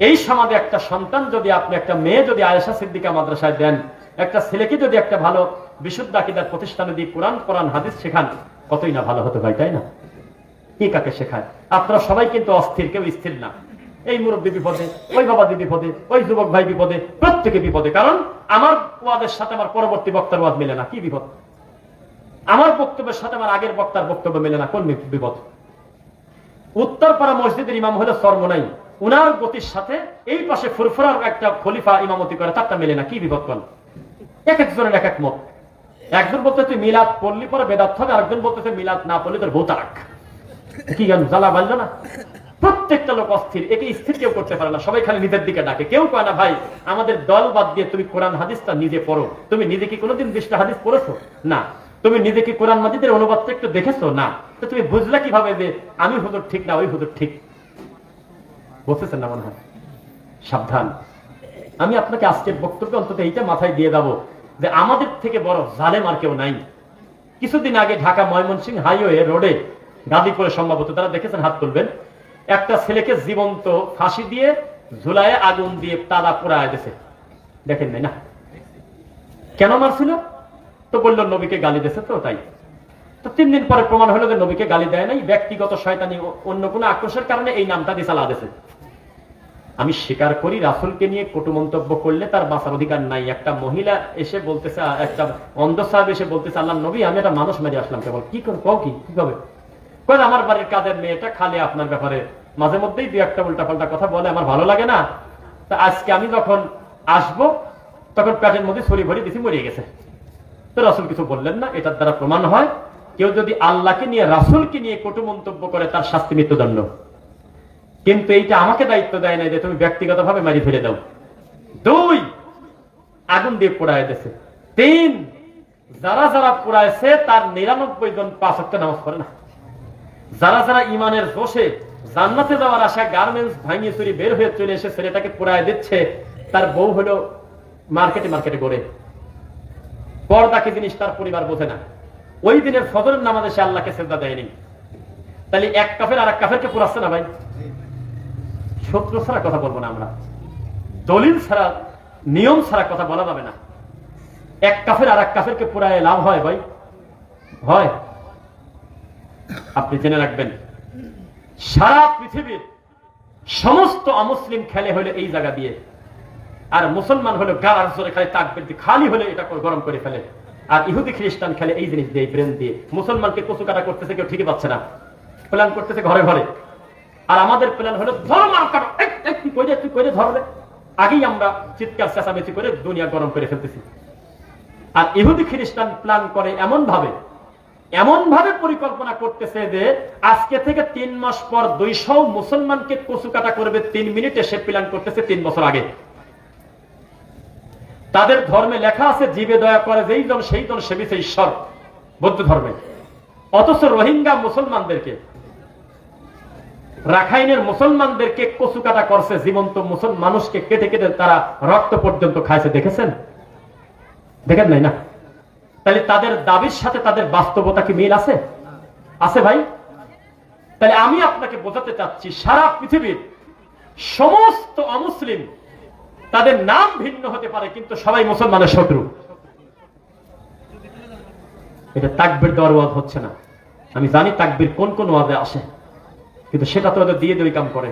এই সমাজে একটা সন্তান যদি, আপনি একটা মেয়ে যদি আয়েশা সিদ্দিকা মাদ্রাসায় দেন, একটা ছেলেকে যদি একটা ভালো বিশুদ্ধ আকীদার প্রতিষ্ঠানে দিয়ে কোরআন হাদিস শেখান, কতই না ভালো হতে হয়, তাই না? কি কাকে শেখায়? আপনারা সবাই কিন্তু অস্থির, কেউ স্থির না। এই মুরব্বী বিপদে, ওই বাবাজি বিপদে, ওই যুবক ভাই বিপদে, প্রত্যেকে বিপদে। কারণ আমার ওয়াদের সাথে আমার পরবর্তী বক্তার ওয়াদ মেলে না। কি বিপদ? আমার বক্তব্যের সাথে আমার আগের বক্তার বক্তব্য মেলে না, কোন বিপদ? উত্তরপাড়া মসজিদের ইমাম হলো চরমোনাই, উনার গতির সাথে এই পাশে ফুরফুরার একটা খলিফা ইমামতি করে, তারটা মেলে না। কি বিপদ? কোন? এক একজনের এক এক মত। একজন বলতে তুই মিলাদ পড়লি পরে বেদাত হবে, আরেকজন বলতেছে মিলাদ না পড়লি তোর ভৌতারাক। কি গান জ্বালা বাড়লো না? প্রত্যেকটা লোক অস্থির, একে স্থির কেউ করতে পারে না। সবাই খালি নিজের দিকে ডাকে। কেউ কয় না ভাই আমাদের দল বাদ দিয়ে তুমি কোরআন হাদিসটা নিজে পড়ো। তুমি নিজে কি কোনোদিন 20টা হাদিস পড়েছো? না। তুমি নিজেকে কোরআন মাজিদের অনুবাদটা একটু দেখেছো না, তো তুমি বুঝলে কিভাবে যে আমি হুজুর ঠিক না ওই হুজুর ঠিক? বুঝতেছেন না মনে হয়? সাবধান। আমি আপনাকে আজকের বক্তব্য অন্তত এইটা মাথায় দিয়ে দেবো যে আমাদের থেকে বড় জালেম আর কেউ নাই। কিছুদিন আগে ঢাকা ময়মনসিংহ হাইওয়ে রোডে গাজীপুরে সম্ভবত, তারা দেখেছেন হাত তুলবেন, একটা ছেলেকে জীবন্ত ফাঁসি দিয়ে ঝুলায় আগুন দিয়ে তালা পোড়ায় দিয়েছে। দেখেন নাই না? কেন মারছিল? তো বললো নবীকে গালি দিয়েছে, তো তাই। তো 3 দিন পরে প্রমাণ হলো যে নবীকে গালি দেয় নাই, ব্যক্তিগত শয়তানি অন্য কোনো আক্রোশের কারণে এই নামটা দিয়ে চালা দিয়েছে। আমি স্বীকার করি রাসূলকে নিয়ে কটু মন্তব্য করলে তার বাঁচার অধিকার নাই। একটা মহিলা এসে বলতেছে, একটা অন্ধ সাহেব এসে বলতেছে, আল্লাহ নবী আমি একটা মানুষ মেরে আসলাম, কেবল কি করে কও কি হবে? কয় আমার বাড়ির কাজের মেয়েটা খালি আপনার ব্যাপারে মাঝে মধ্যেই 2-1টা উল্টাপাল্টা কথা বলে, আমার ভালো লাগে না। তা আজকে আমি যখন আসবো তখন পেটের মধ্যে ছড়ি ভরি দিছি, মরিয়ে গেছে। তো রাসূল কিছু বললেন না। এটার দ্বারা প্রমাণ হয় কেউ যদি আল্লাহকে নিয়ে রাসূলকে নিয়ে কটু মন্তব্য করে তার শাস্তি মৃত্যুদণ্ড। কিন্তু এইটা আমাকে দায়িত্ব দেয় না যে তুমি ব্যক্তিগত ভাবে মারি ফেলে দাও। 2, আগুন দিয়ে পোড়ায় দিয়েছে। 3, যারা যারা পোড়াইছে তার 99 জন 5 ওয়াক্ত নামাজ পড়ে না। যারা যারা ইমানের জোশে জান্নাতে যাওয়ার আশা গার্মেন্টস ভাঙিয়ে চুরি বের হয়ে চলে এসে ছেলেটাকে পোড়ায় দিচ্ছে, তার বউ হলো মার্কেটে ঘোরে। পর্দা কি জিনিস তার পরিবার বোঝে না। ওই দিনের ফজরের নামাজে সে আল্লাহকে সিজদা দেয়নি। তাহলে এক কাফের আর এক কাফেরকে পোড়াচ্ছে না ভাই? সূত্র ছাড়া কথা বলবো না আমরা, দলিল ছাড়া নিয়ম ছাড়া কথা বলা যাবে না। এক কাফের আর এক কাফেরকে পোড়ায় লাভ হয় ভাই? হয়? আপনি জেনে রাখবেন সারা পৃথিবীর সমস্ত অমুসলিম খেলে হলে এই জায়গা দিয়ে, আর মুসলমান হলো গার জোরে খালি তাকবীর দিয়ে, খালি হলে এটা গরম করে ফেলে। আর ইহুদি খ্রিস্টান খেলে এই জিনিস দিয়ে, ব্রেন দিয়ে। মুসলমানকে কচু কাটা করতেছে কেউ ঠিকই পাচ্ছে না, প্ল্যান করতেছে ঘরে ঘরে। আর আমাদের প্ল্যান হলো ধর্ম ধরবে, আগেই আমরা চিৎকার চেঁচামেচি করে দুনিয়া গরম করে ফেলতেছি। আর ইহুদি খ্রিস্টান প্ল্যান করে এমন ভাবে পরিকল্পনা করতেছে যে আজকে থেকে 3 মাস পর 200 মুসলমানকে কচু কাটা করবে 3 মিনিটে। সে প্ল্যান করতেছে 3 বছর আগে। তাদের ধর্মে লেখা আছে জীবে দয়া করে যেই জন সেই জন সেবিছে ঈশ্বর, বৌদ্ধ ধর্মে। অথচ রোহিঙ্গা মুসলমানদেরকে, রাখাইনের মুসলমানদেরকে কচু কাটা করছে, জীবন্ত মুসলমান মানুষকে কেটে কেটে তারা রক্ত পর্যন্ত খাইছে। দেখেছেন? দেখেন নাই না? তাহলে তাদের দাবির সাথে তাদের বাস্তবতা কি মিল আছে? আছে ভাই? তাহলে আমি আপনাকে বোঝাতে চাচ্ছি সারা পৃথিবীর সমস্ত অমুসলিম, তাদের নাম ভিন্ন হতে পারে কিন্তু সবাই মুসলমানের শত্রু। এটা তাকবীর দেওয়ার ওয়াজ হচ্ছে না। আমি জানি তাকবীর কোন কোন ওয়াজে আসে, কিন্তু সেটা তো ওদের দিয়ে ওই কাম করে।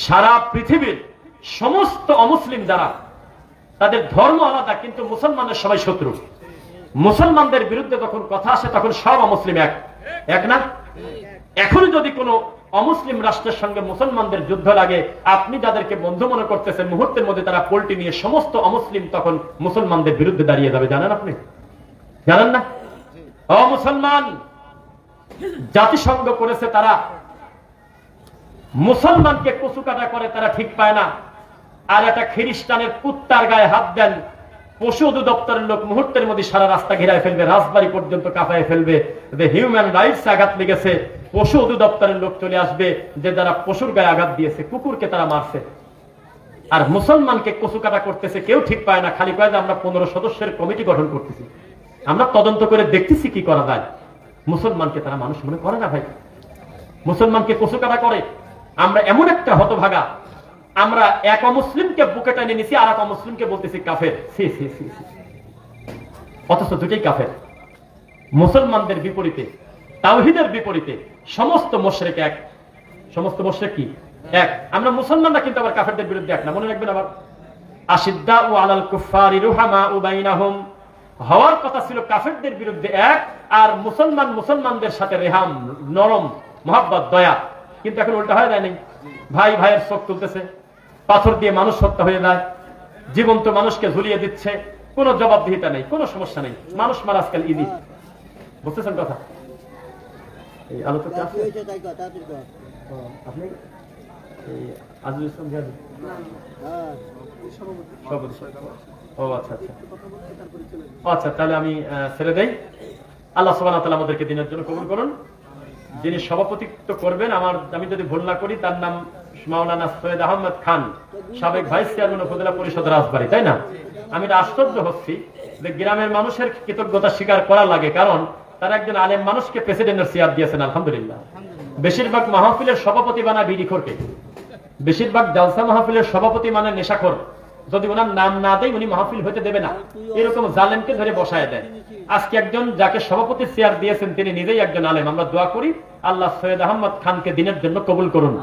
সারা পৃথিবীর সমস্ত অমুসলিম যারা, তাদের ধর্ম আলাদা কিন্তু মুসলমানের সবাই শত্রু। মুসলমানদের বিরুদ্ধে যখন কথা আসে তখন সব অমুসলিম এক না? এখনো যদি কোনো অমুসলিম রাষ্ট্রের সঙ্গে মুসলমানদের যুদ্ধ লাগে, আপনি যাদেরকে বন্ধু মনে করতেছেন মুহূর্তের মধ্যে তারা পল্টি নিয়ে সমস্ত অমুসলিম তখন মুসলমানদের বিরুদ্ধে দাঁড়িয়ে যাবে। জানেন? আপনি জানেন না? মুসলমান জাতিসংঘ করেছে, তারা মুসলমানকে কচু কাটা করে, তারা ঠিক পায় না। আর একটা খ্রিস্টানের কুত্তার গায়ে হাত দেন, পশু অধিদপ্তরের লোক মুহূর্তের মধ্যে সারা রাস্তা ঘিরায় ফেলবে, রাজবাড়ি পর্যন্ত কাঁপায় ফেলবে। যে হিউম্যান রাইটস আঘাত লেগেছে, পশু অধিদপ্তরের লোক চলে আসবে যে যারা পশুর গায়ে আঘাত দিয়েছে, কুকুরকে তারা মারছে। আর মুসলমানকে কচু কাটা করতেছে, কেউ ঠিক পায় না। খালি কয় যে আমরা 15 সদস্যের কমিটি গঠন করতেছি, আমরা তদন্ত করে দেখতেছি কি করা যায়। মুসলমানকে তারা মানুষ মনে করে না ভাই, মুসলমানকে কচু কাটা করে। আমরা এমন একটা হতভাগা, আমরা এক অমুসলিমকে বুকে টেনে নিছি, আর এক অমুসলিমকে বলতেছি কাফের। অথচ দুটোই কাফের। মুসলমানদের বিপরীতে, তাওহীদের বিপরীতে সমস্ত মুশরিক এক। সমস্ত মুশরিক কি এক? আমরা মুসলমানরা কিন্তু আবার কাফেরদের বিরুদ্ধে এক না, মনে রাখবেন। আবার আশিদ্দাউ আলাল কুফারি রুহামাউ বাইনাহুম, হওয়ার কথা ছিল কাফেরদের বিরুদ্ধে এক, আর মুসলমানদের সাথে রেহাম, নরম, মহব্বত, দয়া। কিন্তু এখন উল্টা হয়ে যায় নাই। ভাই ভাইয়ের চোখ তুলতেছে, পাথর দিয়ে মানুষ হত্যা হয়ে যায়, জীবন্ত মানুষকে ঝুলিয়ে দিচ্ছে, কোনো জবাবদিহিতা নেই, কোনো সমস্যা নেই। মানুষ মারা আজকাল ইজি। বুঝতেছেন কথা? এই আলোচনা আপনি আজিজুল ইসলাম ও আচ্ছা আচ্ছা আচ্ছা, তাহলে আমি ছেড়ে দেই। আল্লাহ সুবহানাহু ওয়া তাআলা আমাদেরকে দিনের জন্য কবুল করুন। যিনি সভাপতিত্ব করবেন, আমি যদি ভুল না করি, তার নাম মাওলানা সৈয়দ আহমদ খান, সাবেক ভাইস চেয়ারম্যান উপজেলা পরিষদ রাজবাড়ী, তাই না? আমি আশ্চর্য হচ্ছি যে গ্রামের মানুষের কৃতজ্ঞতা স্বীকার করা লাগে, কারণ তারা একজন আলেম মানুষকে প্রেসিডেন্টের চেয়ার দিয়েছেন, আলহামদুলিল্লাহ। বেশিরভাগ মাহফিলের সভাপতি বানায় বিড়িখোরকে, বেশিরভাগ জালসা মাহফিলের সভাপতি মানে নেশাখোর। যদি ওনার নাম না দেয় উনি মাহফিল হইতে দেবে না, এরকম জালেমকে ধরে বসায় দেয়। আজকে একজন যাকে সভাপতি চেয়ার দিয়েছেন তিনি নিজেই একজন আলেম। আমরা দোয়া করি আল্লাহ সৈয়দ আহমদ খানকে দিনের জন্য কবুল করুন।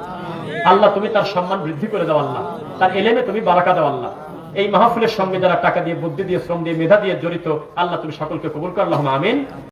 আল্লাহ তুমি তার সম্মান বৃদ্ধি করে দাও, আল্লাহ তার এলেমে তুমি বারাকা দাও। আল্লাহ এই মাহফিলের সঙ্গে যারা টাকা দিয়ে, বুদ্ধি দিয়ে, শ্রম দিয়ে, মেধা দিয়ে জড়িত, আল্লাহ তুমি সকলকে কবুল করো, আল্লাহুম্মা আমিন।